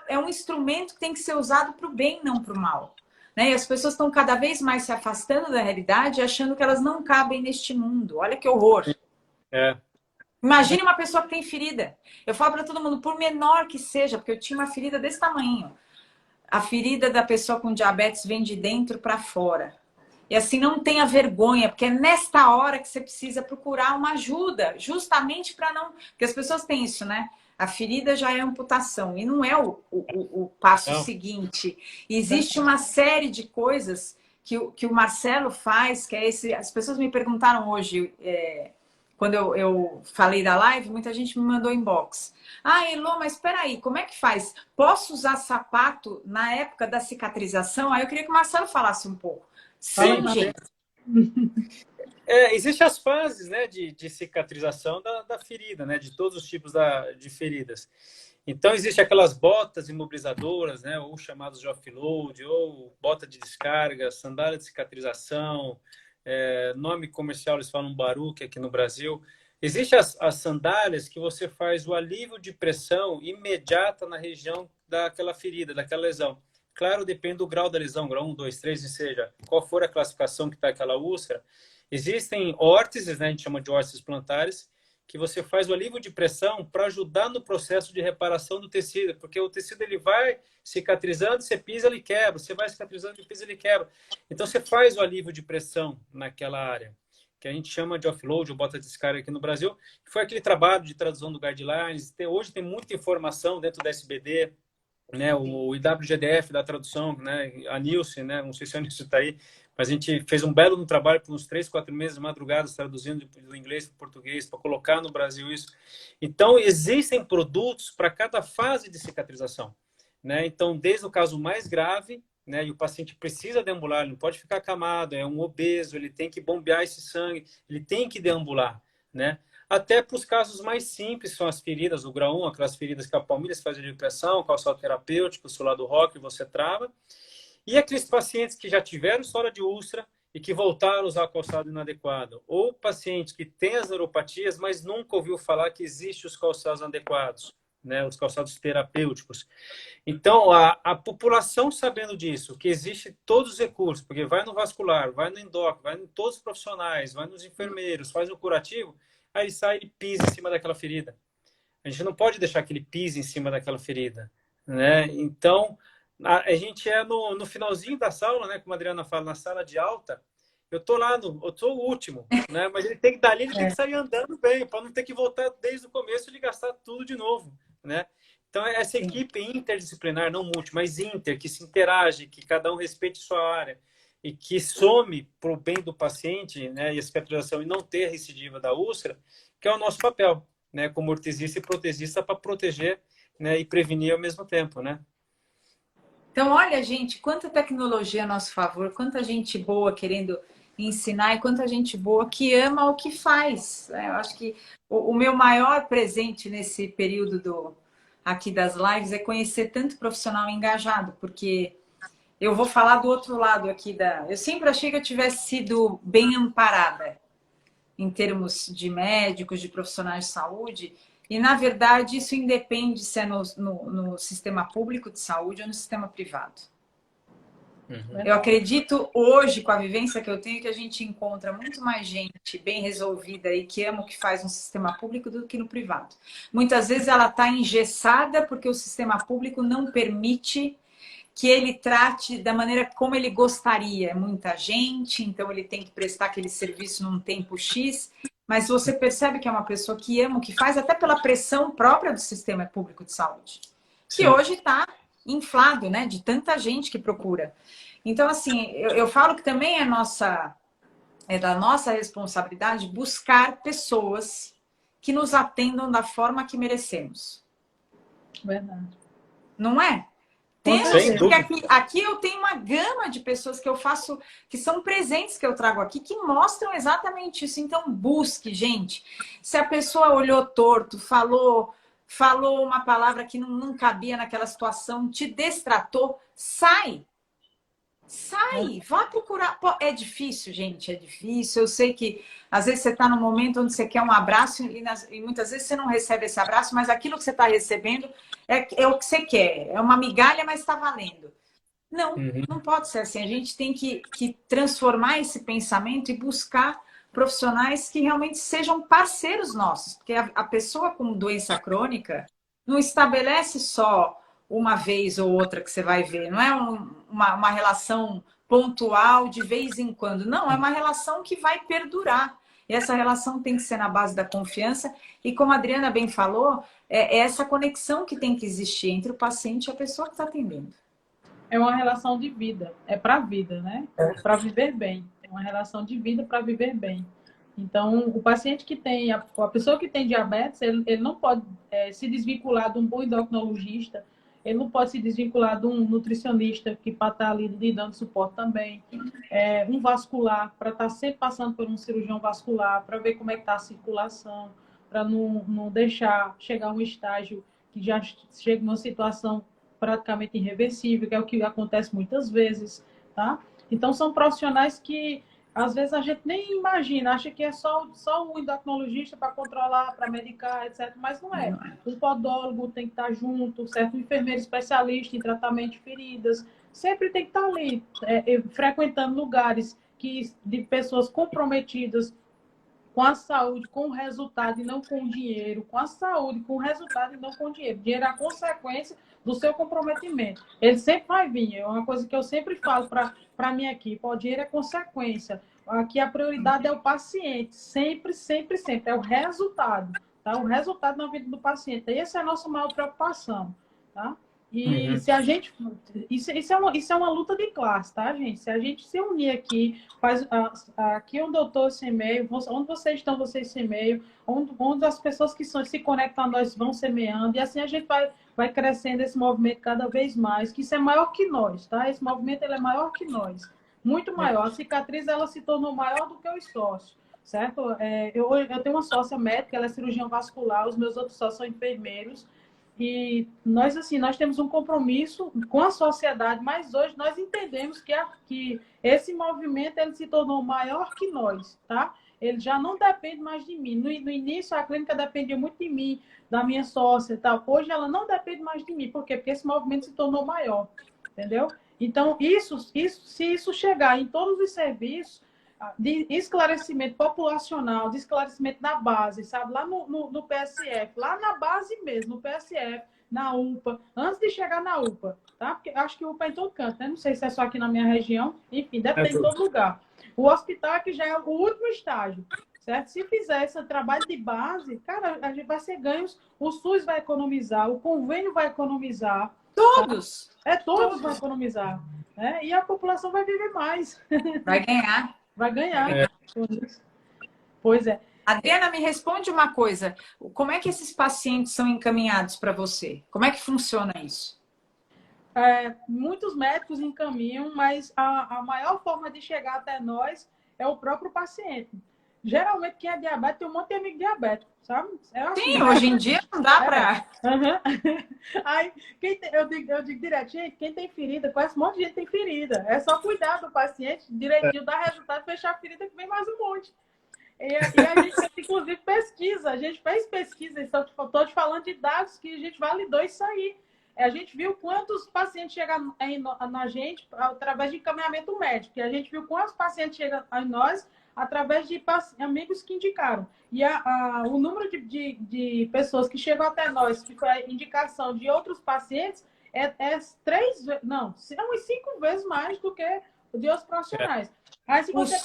é um instrumento que tem que ser usado para o bem, não para o mal. Né? E as pessoas estão cada vez mais se afastando da realidade, achando que elas não cabem neste mundo. Olha que horror. Imagine uma pessoa que tem ferida. Eu falo para todo mundo, por menor que seja, porque eu tinha uma ferida desse tamanho. A ferida da pessoa com diabetes vem de dentro para fora. E assim, não tenha vergonha, porque é nesta hora que você precisa procurar uma ajuda, justamente para não... Porque as pessoas têm isso, né? A ferida já é amputação, e não é o passo seguinte. Existe uma série de coisas que o Marcelo faz, que é esse... As pessoas me perguntaram hoje, quando eu falei da live, muita gente me mandou inbox. Elô, mas espera aí, como é que faz? Posso usar sapato na época da cicatrização? Aí eu queria que o Marcelo falasse um pouco. Sim, gente. Existem as fases, né, de cicatrização da ferida, né, de todos os tipos de feridas. Então, existem aquelas botas imobilizadoras, né, ou chamadas de offload, ou bota de descarga, sandália de cicatrização, nome comercial eles falam baruque aqui no Brasil. Existem as sandálias que você faz o alívio de pressão imediata na região daquela ferida, daquela lesão. Claro, depende do grau da lesão, grau 1, 2, 3, ou seja, qual for a classificação que está aquela úlcera. Existem órteses, né, a gente chama de órteses plantares, que você faz o alívio de pressão para ajudar no processo de reparação do tecido, porque o tecido ele vai cicatrizando, você pisa, ele quebra, você vai cicatrizando, você pisa, ele quebra. Então, você faz o alívio de pressão naquela área, que a gente chama de offload, ou bota de descarga aqui no Brasil, que foi aquele trabalho de tradução do Guidelines. Hoje tem muita informação dentro da SBD, né, o IWGDF da tradução, né, a Nilce, né, não sei se a Nilce está aí, mas a gente fez um belo trabalho por uns 3, 4 meses, madrugadas, traduzindo do inglês para o português, para colocar no Brasil isso. Então, existem produtos para cada fase de cicatrização, né? Então, desde o caso mais grave, né, e o paciente precisa deambular, ele não pode ficar acamado, é um obeso, ele tem que bombear esse sangue, ele tem que deambular, né? Até para os casos mais simples, são as feridas do grau 1, aquelas feridas que a palmilha se faz de pressão, calçado terapêutico, o solado rock, você trava. E aqueles pacientes que já tiveram história de úlcera e que voltaram a usar calçado inadequado, ou pacientes que têm as neuropatias, mas nunca ouviu falar que existem os calçados adequados, né, os calçados terapêuticos. Então, a população sabendo disso, que existe todos os recursos, porque vai no vascular, vai no endócrino, vai em todos os profissionais, vai nos enfermeiros, faz um curativo, aí ele sai e pisa em cima daquela ferida. A gente não pode deixar que ele pise em cima daquela ferida, né? Então, a gente é no finalzinho da sala, né? Como a Adriana fala, na sala de alta, eu tô lá, eu tô o último, né? Mas ele tem que dali, ele tem que sair andando bem, para não ter que voltar desde o começo e gastar tudo de novo, né? Então, essa equipe interdisciplinar, não multi, mas inter, que se interage, que cada um respeite sua área e que some para o bem do paciente, né? E a cicatrização e não ter a recidiva da úlcera, que é o nosso papel, né, como ortesista e protesista, para proteger, né, e prevenir ao mesmo tempo, né? Então, olha, gente, quanta tecnologia a nosso favor, quanta gente boa querendo ensinar e quanta gente boa que ama o que faz. Eu acho que o meu maior presente nesse período aqui das lives é conhecer tanto profissional engajado, porque eu vou falar do outro lado aqui eu sempre achei que eu tivesse sido bem amparada em termos de médicos, de profissionais de saúde, e, na verdade, isso independe se é no sistema público de saúde ou no sistema privado. Uhum. Eu acredito hoje, com a vivência que eu tenho, que a gente encontra muito mais gente bem resolvida e que ama o que faz no sistema público do que no privado. Muitas vezes ela está engessada porque o sistema público não permite que ele trate da maneira como ele gostaria. É muita gente, então ele tem que prestar aquele serviço num tempo X, mas você percebe que é uma pessoa que ama o que faz, até pela pressão própria do sistema público de saúde, que hoje está inflado, né, de tanta gente que procura. Então, assim, eu falo que também é da nossa responsabilidade buscar pessoas que nos atendam da forma que merecemos. Verdade. Não é? Porque aqui eu tenho uma gama de pessoas que eu faço, que são presentes que eu trago aqui, que mostram exatamente isso. Então, busque, gente. Se a pessoa olhou torto, falou uma palavra que não cabia naquela situação, te destratou, sai. Sai, vá procurar. Pô, é difícil, gente, é difícil. Eu sei que às vezes você está num momento onde você quer um abraço e muitas vezes você não recebe esse abraço, mas aquilo que você está recebendo é o que você quer. É uma migalha, mas está valendo. Não, não pode ser assim. A gente tem que transformar esse pensamento e buscar profissionais que realmente sejam parceiros nossos. Porque a pessoa com doença crônica não estabelece só uma vez ou outra que você vai ver. Não é uma relação pontual de vez em quando. Não, é uma relação que vai perdurar. E essa relação tem que ser na base da confiança. E como a Adriana bem falou, é essa conexão que tem que existir entre o paciente e a pessoa que está atendendo. É uma relação de vida. É para a vida, né? Para viver bem. É uma relação de vida para viver bem. Então, o paciente que tem, a pessoa que tem diabetes, ele não pode se desvincular de um bom endocrinologista. Ele não pode se desvincular de um nutricionista que para estar ali lhe dando suporte também. Um vascular, para estar sempre passando por um cirurgião vascular, para ver como é que está a circulação, para não deixar chegar a um estágio que já chega numa situação praticamente irreversível, que é o que acontece muitas vezes, tá? Então, são profissionais que às vezes a gente nem imagina, acha que é só o endocrinologista para controlar, para medicar, etc. Mas não é. O podólogo tem que estar junto, certo? O enfermeiro especialista em tratamento de feridas sempre tem que estar ali, frequentando lugares de pessoas comprometidas com a saúde, com o resultado e não com o dinheiro, com a saúde, com o resultado e não com o dinheiro. Dinheiro é a consequência do seu comprometimento. Ele sempre vai vir. É uma coisa que eu sempre falo para a minha equipe. O dinheiro é consequência. Aqui a prioridade é o paciente. Sempre, sempre, sempre. É o resultado. Tá? O resultado na vida do paciente. Essa é a nossa maior preocupação. Tá? E se a gente... Isso é uma luta de classe, tá, gente? Se a gente se unir aqui, aqui onde eu estou esse e-mail, onde vocês estão, vocês esse e-mail, onde as pessoas que se conectam a nós vão semeando, e assim a gente vai crescendo esse movimento cada vez mais, que isso é maior que nós, tá? Esse movimento ele é maior que nós, muito maior. A cicatriz, ela se tornou maior do que os sócios, certo? Eu tenho uma sócia médica, ela é cirurgião vascular, os meus outros sócios são enfermeiros, e nós, assim, nós temos um compromisso com a sociedade, mas hoje nós entendemos que esse movimento ele se tornou maior que nós, tá? Ele já não depende mais de mim. No início, a clínica dependia muito de mim, da minha sócia e tal. Hoje, ela não depende mais de mim. Por quê? Porque esse movimento se tornou maior, entendeu? Então, se isso chegar em todos os serviços, de esclarecimento populacional, de esclarecimento na base, sabe? Lá no PSF, lá na base mesmo, no PSF, na UPA, antes de chegar na UPA, tá? Porque acho que UPA é em todo canto, né? Não sei se é só aqui na minha região, enfim, deve ter em todo lugar. O hospital aqui já é o último estágio, certo? Se fizer esse trabalho de base, cara, a gente vai ser ganhos, o SUS vai economizar, o convênio vai economizar. Todos! Tá? Todos vão economizar. Né? E a população vai viver mais. Vai ganhar. Vai ganhar. Pois é. Adriana, me responde uma coisa. Como é que esses pacientes são encaminhados para você? Como é que funciona isso? Muitos médicos encaminham, mas a maior forma de chegar até nós é o próprio paciente. Geralmente, quem é diabético tem um monte de amigo diabético, sabe? Assim, sim, hoje em dia não dá para... Aí, eu digo direto, gente, quem tem ferida, conhece um monte de gente que tem ferida. É só cuidar do paciente direitinho, dar resultado, fechar a ferida que vem mais um monte. E a gente, inclusive, pesquisa. A gente fez pesquisa, estou te falando de dados que a gente validou isso aí. A gente viu quantos pacientes chegam na gente através de encaminhamento médico. E a gente viu quantos pacientes chegam a nós através de amigos que indicaram. E o número de pessoas que chegam até nós, que foi a indicação de outros pacientes, é umas 5 vezes mais do que o de outros profissionais. Aí, se você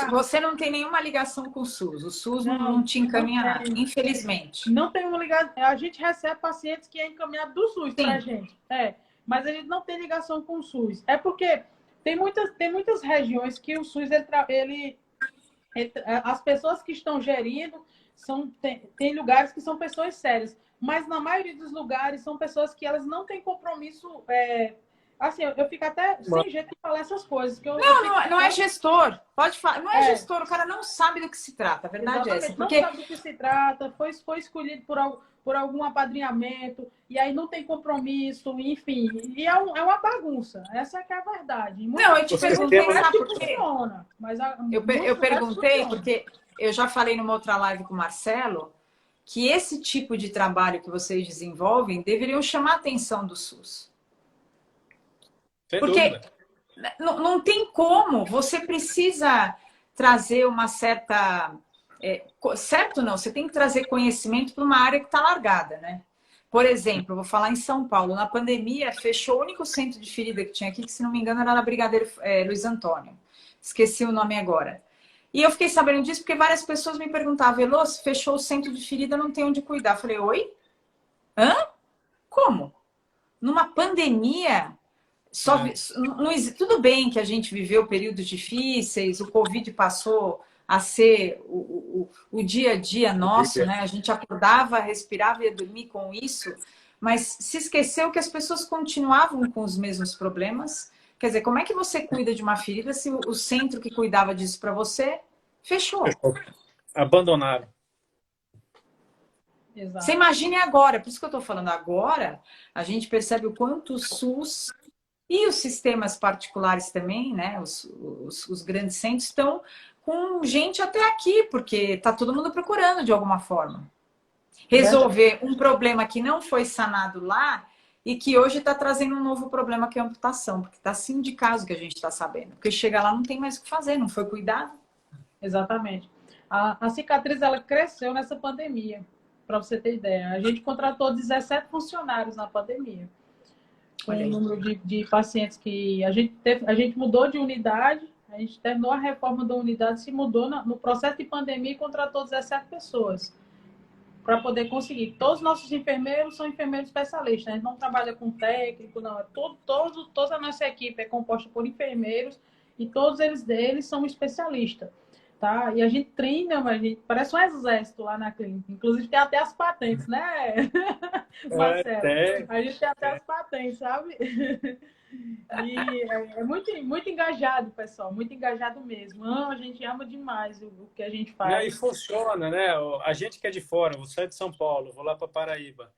você não tem nenhuma ligação com o SUS. O SUS não te encaminha nada, infelizmente. Não tem uma ligação. A gente recebe pacientes que é encaminhado do SUS para a gente. Mas a gente não tem ligação com o SUS. É porque tem muitas regiões que o SUS, as pessoas que estão gerindo, tem lugares que são pessoas sérias. Mas na maioria dos lugares são pessoas que elas não têm compromisso... Assim, eu fico até sem jeito de falar essas coisas. Não é gestor. Pode falar. Não é gestor. O cara não sabe do que se trata. A verdade é essa. Porque... Não sabe do que se trata. Foi escolhido por algum apadrinhamento. E aí não tem compromisso. Enfim. E é uma bagunça. Essa que é a verdade. Eu te perguntei, sabe por quê? Funciona, mas eu perguntei porque eu já falei numa outra live com o Marcelo que esse tipo de trabalho que vocês desenvolvem deveriam chamar a atenção do SUS. Porque não tem como, você precisa trazer uma certa... certo não, você tem que trazer conhecimento para uma área que está largada, né? Por exemplo, vou falar em São Paulo, na pandemia fechou o único centro de ferida que tinha aqui, que se não me engano era na Brigadeiro Luiz Antônio. Esqueci o nome agora. E eu fiquei sabendo disso porque várias pessoas me perguntavam, Elô, se fechou o centro de ferida, não tem onde cuidar. Eu falei, oi? Hã? Como? Numa pandemia... Tudo bem que a gente viveu períodos difíceis, o Covid passou a ser o dia a dia nosso, né? A gente acordava, respirava e ia dormir com isso, mas se esqueceu que as pessoas continuavam com os mesmos problemas. Quer dizer, como é que você cuida de uma ferida se o centro que cuidava disso para você fechou? Abandonaram. Exato. Você imagine agora, por isso que eu estou falando agora, a gente percebe o quanto o SUS... E os sistemas particulares também, né? Os grandes centros estão com gente até aqui, porque está todo mundo procurando de alguma forma resolver um problema que não foi sanado lá e que hoje está trazendo um novo problema que é a amputação, porque está assim de caso que a gente está sabendo. Porque chega lá não tem mais o que fazer, não foi cuidado. Exatamente. A cicatriz ela cresceu nessa pandemia, para você ter ideia. A gente contratou 17 funcionários na pandemia. Com o número de pacientes que a gente mudou de unidade, a gente terminou a reforma da unidade, se mudou no processo de pandemia e contratou 17 pessoas para poder conseguir. Todos os nossos enfermeiros são enfermeiros especialistas, a gente não trabalha com técnico, não. Toda a nossa equipe é composta por enfermeiros e todos eles são especialistas. Tá? E a gente treina, parece um exército lá na clínica. Inclusive tem até as patentes, né, Marcelo? A gente tem até as patentes, sabe? E é muito engajado, pessoal. Muito engajado mesmo. A gente ama demais o que a gente faz. E funciona, né? A gente que é de fora, vou sair de São Paulo, vou lá para Paraíba.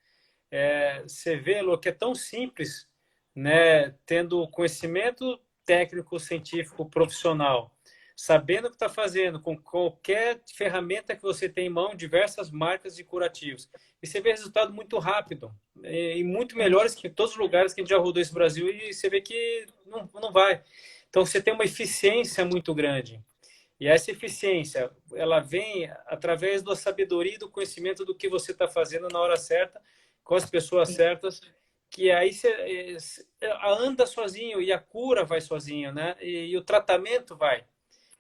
você vê, Lô, que é tão simples, né? Tendo conhecimento técnico, científico, profissional, sabendo o que está fazendo, com qualquer ferramenta que você tem em mão, diversas marcas de curativos. E você vê resultado muito rápido e muito melhores que todos os lugares que a gente já rodou esse Brasil, e você vê que não vai. Então, você tem uma eficiência muito grande. E essa eficiência, ela vem através da sabedoria e do conhecimento do que você está fazendo na hora certa, com as pessoas certas, que aí você anda sozinho e a cura vai sozinho, né? E o tratamento vai.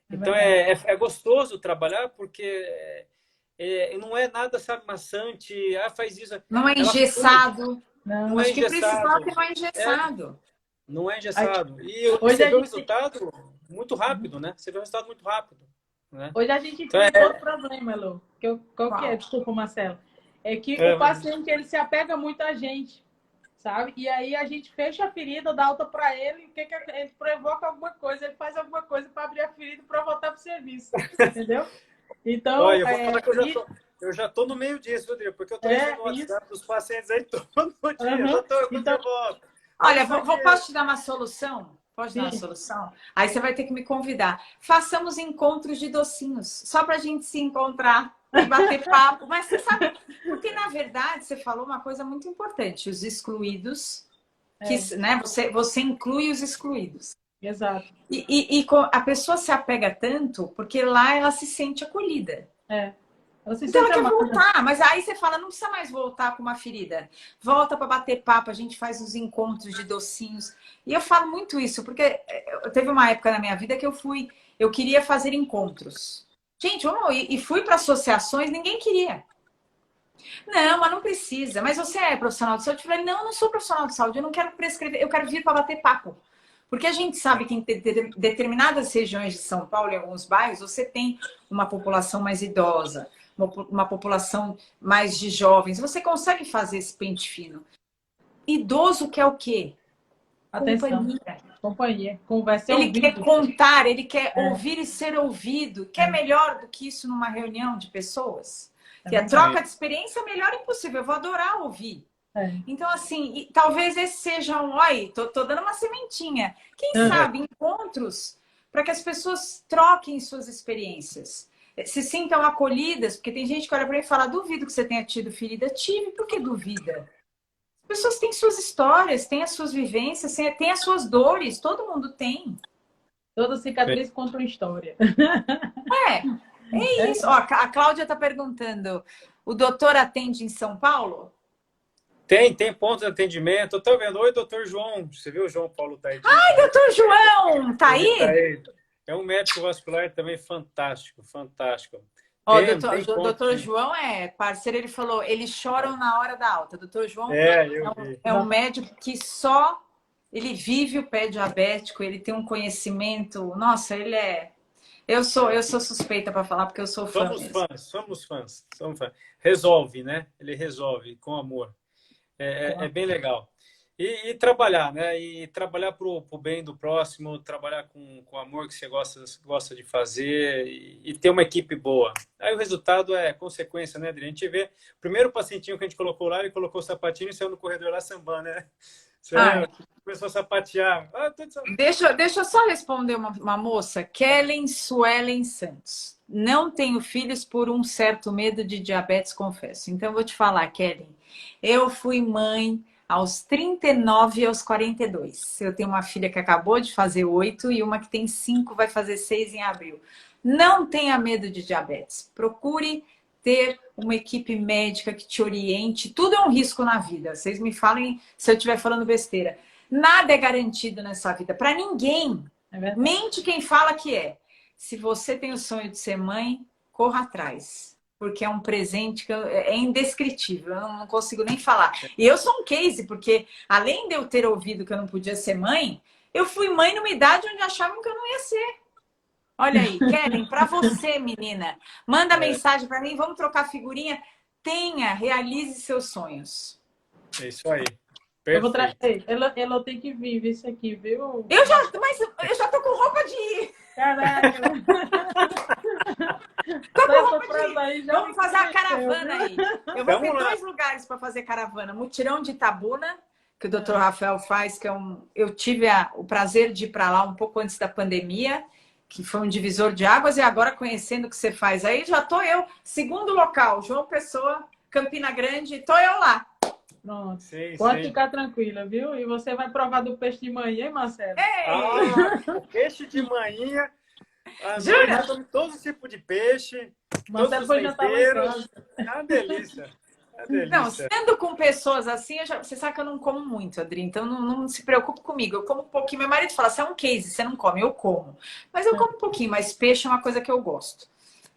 Então, é gostoso trabalhar porque não é nada, sabe, maçante. Faz isso. Não é engessado. Não Acho é que o principal é engessado. que não é engessado. Não é engessado. E Hoje você a vê o gente... resultado muito rápido, né? Você vê o resultado muito rápido. Né? Hoje a gente então, tem outro problema, Elô. Qual que é? Desculpa, Marcelo. É que o paciente, ele se apega muito a gente, sabe? E aí a gente fecha a ferida, dá alta para ele, o que ele provoca alguma coisa, ele faz alguma coisa para abrir a ferida para voltar para o serviço, entendeu? Então, olha, eu vou falar que eu já tô no meio disso, Rodrigo, porque eu tô recebendo o WhatsApp dos pacientes aí todo dia. Eu já tô de volta. Olha, posso te dar uma solução? Pode dar uma solução? Aí você vai ter que me convidar. Façamos encontros de docinhos, só para a gente se encontrar e bater papo. Mas você sabe, porque na verdade você falou uma coisa muito importante: os excluídos, né? Você inclui os excluídos. Exato. E a pessoa se apega tanto porque lá ela se sente acolhida. Então ela quer voltar, mas aí você fala, não precisa mais voltar com uma ferida. Volta para bater papo, a gente faz os encontros de docinhos. E eu falo muito isso, porque teve uma época na minha vida que eu queria fazer encontros. Gente, e fui para associações, ninguém queria. Não, mas não precisa. Mas você é profissional de saúde? Eu falei, não sou profissional de saúde, eu não quero prescrever, eu quero vir para bater papo. Porque a gente sabe que em determinadas regiões de São Paulo, em alguns bairros, você tem uma população mais idosa, uma população mais de jovens. Você consegue fazer esse pente fino. Idoso quer o quê? Atenção. Companhia. Conversa. Ele quer contar, ele quer ouvir e ser ouvido. Quer melhor do que isso numa reunião de pessoas? Que a troca de experiência é melhor impossível. Eu vou adorar ouvir. Então, assim, talvez esse seja tô dando uma sementinha. Quem sabe encontros para que as pessoas troquem suas experiências, se sintam acolhidas, porque tem gente que olha para mim e fala, duvido que você tenha tido ferida. Tive, por que duvida? As pessoas têm suas histórias, têm as suas vivências, têm as suas dores, todo mundo tem. Toda cicatriz conta uma história. É isso. Ó, a Cláudia está perguntando, o doutor atende em São Paulo? Tem ponto de atendimento. Eu tô vendo. Oi, doutor João. Você viu o João Paulo tá aí? Ai, doutor João! Tá aí? É um médico vascular também fantástico, fantástico. Ó, doutor João é parceiro, ele falou, eles choram na hora da alta. Doutor João é um médico que ele vive o pé diabético, ele tem um conhecimento. Nossa, ele é... Eu sou suspeita para falar, porque eu sou fã. Somos fãs. Resolve, né? Ele resolve com amor. É bem legal. E trabalhar, né? E trabalhar para o bem do próximo, trabalhar com amor que você gosta de fazer e ter uma equipe boa. Aí o resultado é consequência, né, Adri? A gente vê, o primeiro pacientinho que a gente colocou lá, ele colocou o sapatinho e saiu no corredor lá sambando, né? Começou a sapatear. Deixa eu só responder uma moça, Kellen Suelen Santos. Não tenho filhos por um certo medo de diabetes, confesso. Então, eu vou te falar, Kellen. Eu fui mãe aos 39 e aos 42. Eu tenho uma filha que acabou de fazer 8 e uma que tem 5, vai fazer 6 em abril. Não tenha medo de diabetes. Procure ter uma equipe médica que te oriente. Tudo é um risco na vida. Vocês me falem se eu estiver falando besteira. Nada é garantido nessa vida. Para ninguém. Mente quem fala que é. Se você tem o sonho de ser mãe, corra atrás. Porque é um presente que é indescritível. Eu não consigo nem falar. E eu sou um case, porque além de eu ter ouvido que eu não podia ser mãe, eu fui mãe numa idade onde achavam que eu não ia ser. Olha aí, Kellen, para você, menina. Manda mensagem para mim, vamos trocar figurinha. Realize seus sonhos. É isso aí. Perfeito. Eu vou trazer. Ela tem que vir isso aqui, viu? Mas eu já tô com roupa de ir. Caraca. Tô com roupa de aí já Vamos fazer a caravana viu? aí. Eu vou ter Vamos lá. 2 lugares para fazer caravana. Mutirão de Itabuna, que o Dr. Rafael faz, que eu tive o prazer de ir para lá um pouco antes da pandemia, que foi um divisor de águas, e agora conhecendo o que você faz aí, já tô eu. Segundo local, João Pessoa, Campina Grande, tô eu lá. Pronto. Sim, Pode sim. ficar tranquila, viu? E você vai provar do peixe de manhã, hein, Marcelo? Ah, peixe de manhã. Jura? Nós comemos todo tipo de peixe, todos Marcelo os foi jantar lá em temperos. casa. É uma delícia. É uma Não, delícia. sendo com pessoas assim, você sabe que eu não como muito, Adri, então não se preocupe comigo. Eu como um pouquinho. Meu marido fala, você é um case, você não come, eu como. Mas eu como um pouquinho, mas peixe é uma coisa que eu gosto.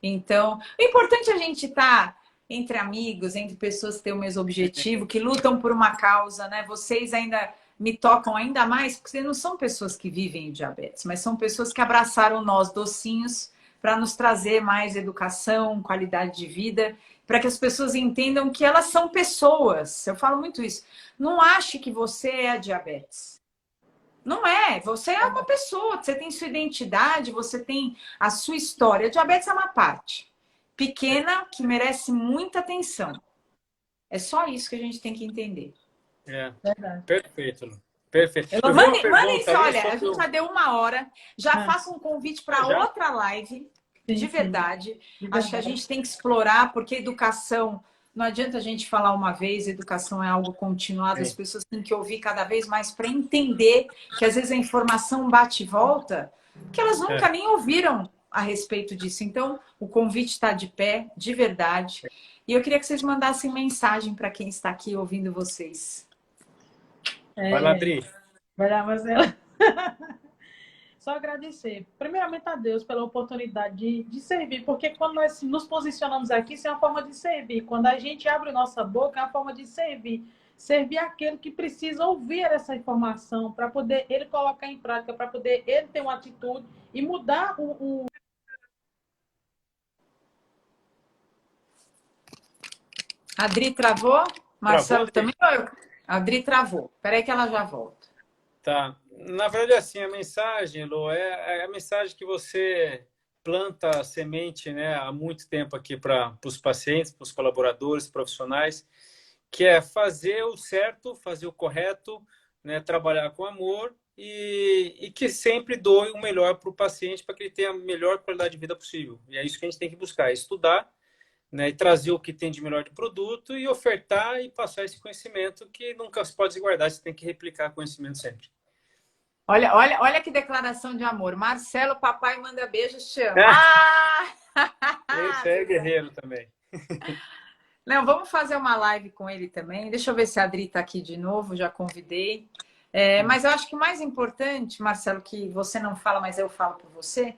Então, o importante é a gente estar entre amigos, entre pessoas que têm o mesmo objetivo, que lutam por uma causa, né? Vocês ainda me tocam ainda mais, porque vocês não são pessoas que vivem o diabetes, mas são pessoas que abraçaram nós docinhos para nos trazer mais educação, qualidade de vida, para que as pessoas entendam que elas são pessoas. Eu falo muito isso. Não ache que você é a diabetes. Não é. Você é uma pessoa. Você tem sua identidade, você tem a sua história. A diabetes é uma parte pequena que merece muita atenção. É só isso que a gente tem que entender. É, Verdade. perfeito, Lu. Perfeito. Eu vi uma Mandem pergunta isso, ali olha, a sobre gente já deu 1 hora. Já Ah. faço um convite para Já? outra live. Sim, De sim. verdade. De Acho que a verdade. gente tem que explorar, porque educação, não adianta a gente falar uma vez, educação é algo continuado, Sim. as pessoas têm que ouvir cada vez mais para entender que às vezes a informação bate e volta, que elas nunca nem ouviram a respeito disso. Então, o convite está de pé, de verdade. E eu queria que vocês mandassem mensagem para quem está aqui ouvindo vocês. Vai lá, Adri. Vai lá, Marcelo. Só agradecer, primeiramente a Deus pela oportunidade de servir, porque quando nós nos posicionamos aqui, isso é uma forma de servir. Quando a gente abre nossa boca, é uma forma de servir. Servir aquele que precisa ouvir essa informação para poder ele colocar em prática, para poder ele ter uma atitude e mudar o... A Adri travou? Marcelo Travou, Adri? também? A Adri travou. Peraí que ela já volta. Tá. Na verdade, assim, a mensagem, Lu, é a mensagem que você planta a semente, né, há muito tempo aqui para os pacientes, para os colaboradores, profissionais, que é fazer o certo, fazer o correto, né, trabalhar com amor e que sempre doe o melhor para o paciente para que ele tenha a melhor qualidade de vida possível. E é isso que a gente tem que buscar, é estudar, né, e trazer o que tem de melhor de produto e ofertar e passar esse conhecimento que nunca se pode guardar, você tem que replicar conhecimento sempre. Olha que declaração de amor. Marcelo, papai manda beijos, te amo. Ah! Esse é guerreiro também. Não, vamos fazer uma live com ele também. Deixa eu ver se a Adri está aqui de novo, já convidei. Mas eu acho que o mais importante, Marcelo, que você não fala, mas eu falo por você,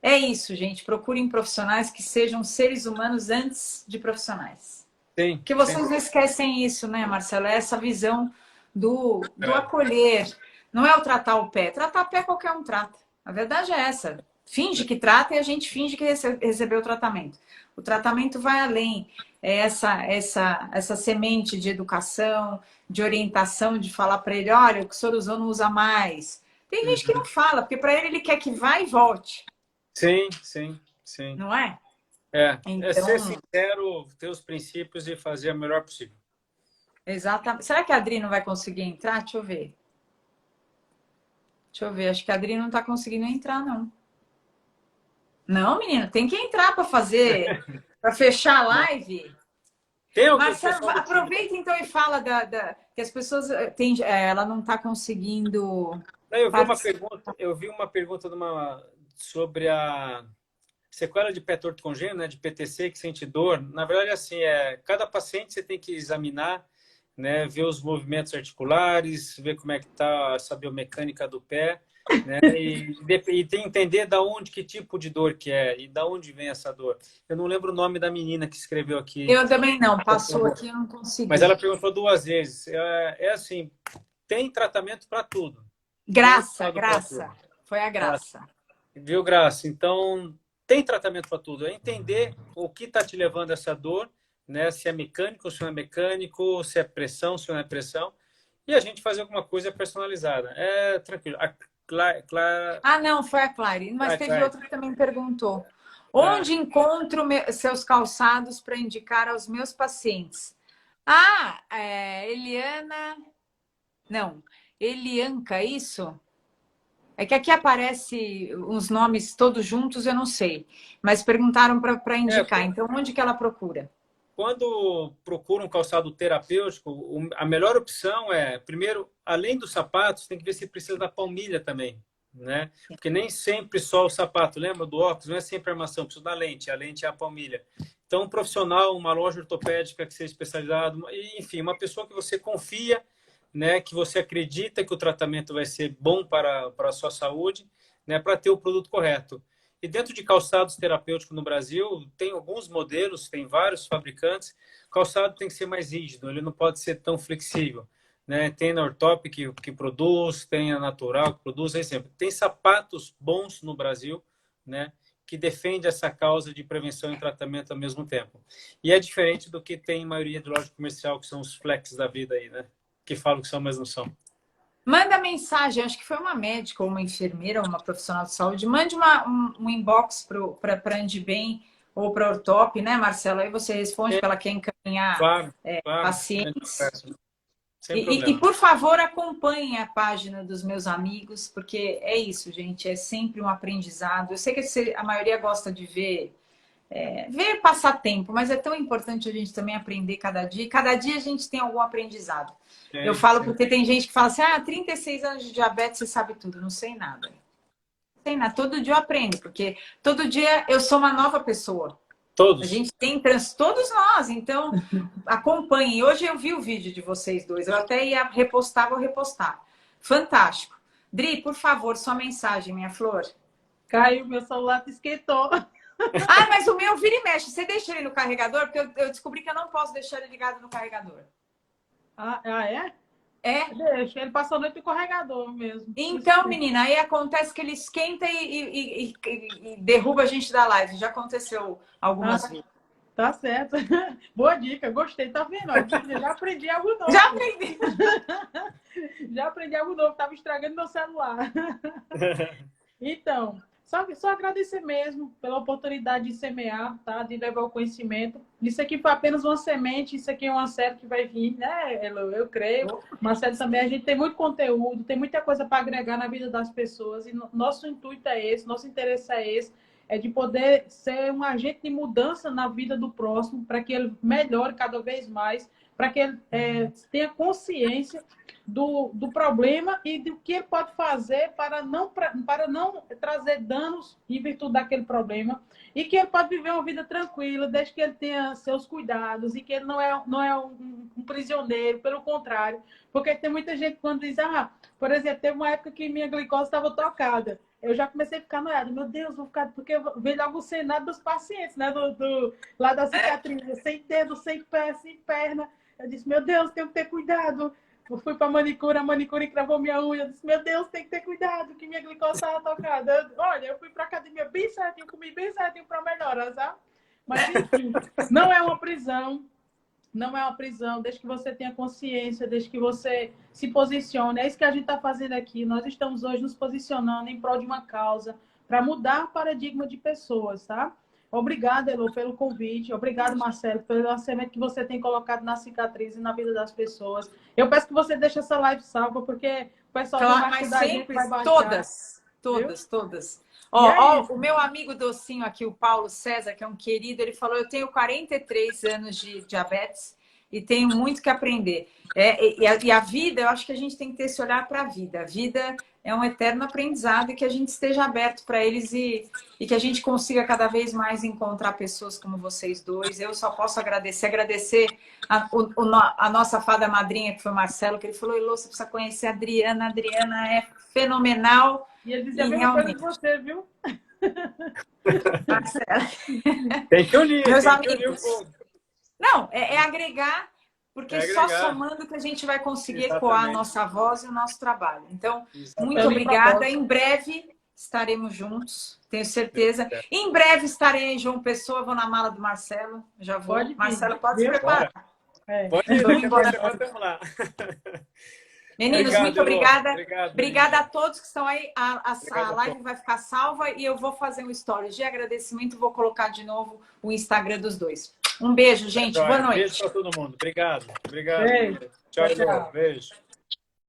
é isso, gente. Procurem profissionais que sejam seres humanos antes de profissionais. Sim. Porque vocês não esquecem isso, né, Marcelo? É essa visão do acolher. Não é o tratar o pé. Tratar o pé qualquer um trata. A verdade é essa. Finge que trata e a gente finge que recebeu o tratamento. O tratamento vai além. É essa semente de educação, de orientação, de falar para ele, olha, o que o senhor usou não usa mais. Tem gente que não fala, porque para ele quer que vá e volte. Sim. Não é? É Então, ser sincero, ter os princípios e fazer o melhor possível. exatamente. Será que a Adri não vai conseguir entrar? Deixa eu ver. Acho que a Adri não está conseguindo entrar, não. Não, menino, tem que entrar para fazer, para fechar a live. Marcelo, aproveita então e fala que as pessoas ela não está conseguindo. Eu vi uma pergunta sobre a sequela de pé torto congênito, né, de PTC, que sente dor. Na verdade, assim, cada paciente você tem que examinar, né, ver os movimentos articulares, ver como é que está essa biomecânica do pé, né, e entender que tipo de dor que é e da onde vem essa dor. Eu não lembro o nome da menina que escreveu aqui. Eu também não, passou aqui, eu não consegui. Mas ela perguntou 2 vezes. É assim, tem tratamento para tudo. Graça. Foi a Graça. Viu, Graça? Então, tem tratamento para tudo. É entender o que está te levando a essa dor, né? Se é mecânico, se não é mecânico, se é pressão, se não é pressão. E a gente fazer alguma coisa personalizada. É tranquilo. A Clara... Não, foi a Clary. Mas teve outra que também perguntou. Onde encontro seus calçados para indicar aos meus pacientes? Ah, Eliana... Não, Elianca, isso? É que aqui aparece uns nomes todos juntos, eu não sei. Mas perguntaram para indicar. Então, onde que ela procura? Quando procura um calçado terapêutico, a melhor opção é, primeiro, além dos sapatos, tem que ver se precisa da palmilha também, né? Porque nem sempre só o sapato, lembra do óculos? Não é sempre a armação, precisa da lente, a lente é a palmilha. Então, um profissional, uma loja ortopédica que seja especializada, enfim, uma pessoa que você confia, né, que você acredita que o tratamento vai ser bom para a sua saúde, né, para ter o produto correto. E dentro de calçados terapêuticos no Brasil, tem alguns modelos, tem vários fabricantes. O calçado tem que ser mais rígido, ele não pode ser tão flexível, né? Tem a Ortop que produz, tem a Natural que produz, exemplo. Tem sapatos bons no Brasil, né, que defende essa causa de prevenção e tratamento ao mesmo tempo. E é diferente do que tem em maioria de loja comercial, que são os flex da vida aí, né? Que falam que são, mas não são. Manda mensagem, acho que foi uma médica ou uma enfermeira ou uma profissional de saúde. Mande um inbox para Andibem ou para a Ortop, né, Marcelo? Aí você responde para ela quer encaminhar claro. pacientes. Sem problema. E, por favor, acompanhem a página dos meus amigos, porque é isso, gente, é sempre um aprendizado. Eu sei que a maioria gosta de ver passar tempo, mas é tão importante a gente também aprender cada dia. E cada dia a gente tem algum aprendizado. Eu falo porque tem gente que fala assim, 36 anos de diabetes, você sabe tudo. Não sei nada. Não sei nada. Todo dia eu aprendo, porque todo dia eu sou uma nova pessoa. Todos. A gente tem todos nós, então acompanhem. Hoje eu vi o vídeo de vocês dois, eu até ia repostar, vou repostar. Fantástico. Dri, por favor, sua mensagem, minha flor. Caiu, meu celular esquentou. Mas o meu vira e mexe. Você deixa ele no carregador? Porque eu descobri que eu não posso deixar ele ligado no carregador. É? É? Deixa, ele passou a noite no carregador mesmo. Então, menina, aí acontece que ele esquenta e derruba a gente da live. Já aconteceu algumas vezes. Tá certo. Boa dica, gostei. Tá vendo? Já aprendi algo novo. Já aprendi. Já aprendi algo novo. Tava estragando meu celular. Então, só agradecer mesmo pela oportunidade de semear, tá? De levar o conhecimento. Isso aqui foi apenas uma semente, isso aqui é uma série que vai vir, né, Elo? Eu creio. Marcelo também, a gente tem muito conteúdo, tem muita coisa para agregar na vida das pessoas. E nosso intuito é esse, nosso interesse é esse. É de poder ser um agente de mudança na vida do próximo, para que ele melhore cada vez mais, para que ele tenha consciência do problema e do que ele pode fazer para não trazer danos em virtude daquele problema, e que ele pode viver uma vida tranquila, desde que ele tenha seus cuidados e que ele não é um prisioneiro, pelo contrário. Porque tem muita gente quando diz, por exemplo, teve uma época que minha glicose estava tocada. Eu já comecei a ficar noiada. Meu Deus, vou ficar... Porque veio logo o cenário dos pacientes, né? Lá da cicatriz. Sem dedo, sem pé, sem perna. Eu disse, meu Deus, tenho que ter cuidado. Eu fui para a manicure encravou minha unha. Eu disse, meu Deus, tem que ter cuidado, que minha glicose estava tocada. Eu fui para a academia bem certinho, comi bem certinho para melhorar, sabe? Mas, enfim, não é uma prisão. Não é uma prisão, desde que você tenha consciência, desde que você se posicione. É isso que a gente está fazendo aqui. Nós estamos hoje nos posicionando em prol de uma causa, para mudar o paradigma de pessoas, tá? Obrigada, Elo, pelo convite. Obrigado, Marcelo, pela semente que você tem colocado na cicatriz e na vida das pessoas. Eu peço que você deixe essa live salva, porque o pessoal vai ajudar, a gente vai baixar. Todas. O meu amigo docinho aqui, o Paulo César, que é um querido, ele falou, eu tenho 43 anos de diabetes e tenho muito que aprender. E a vida, eu acho que a gente tem que ter esse olhar para a vida. A vida é um eterno aprendizado, e que a gente esteja aberto para eles e que a gente consiga cada vez mais encontrar pessoas como vocês dois. Eu só posso agradecer a nossa fada madrinha, que foi o Marcelo, que ele falou, Elô, você precisa conhecer a Adriana. A Adriana é fenomenal. E ele dizia a mesma coisa de você, viu? Marcelo. Tem que unir, meus tem amigos. Que unir o povo. Não, é agregar, porque só somando que a gente vai conseguir ecoar a nossa voz e o nosso trabalho. Então, muito obrigada. Em breve estaremos juntos, tenho certeza. Em breve estarei em João Pessoa, vou na mala do Marcelo. Já vou. Marcelo, pode se preparar. Pode ir, vamos lá. Meninos, Obrigado, muito Elô. obrigada. Obrigado, Obrigada Elô. a todos que estão aí. A Obrigado a live todos. vai ficar salva e eu vou fazer um stories de agradecimento. Vou colocar de novo o Instagram dos dois. Um beijo, gente. Boa Beijo noite. para todo mundo. Obrigado. Obrigado. Beijo. Tchau, Tchau, Elô. tchau. Beijo.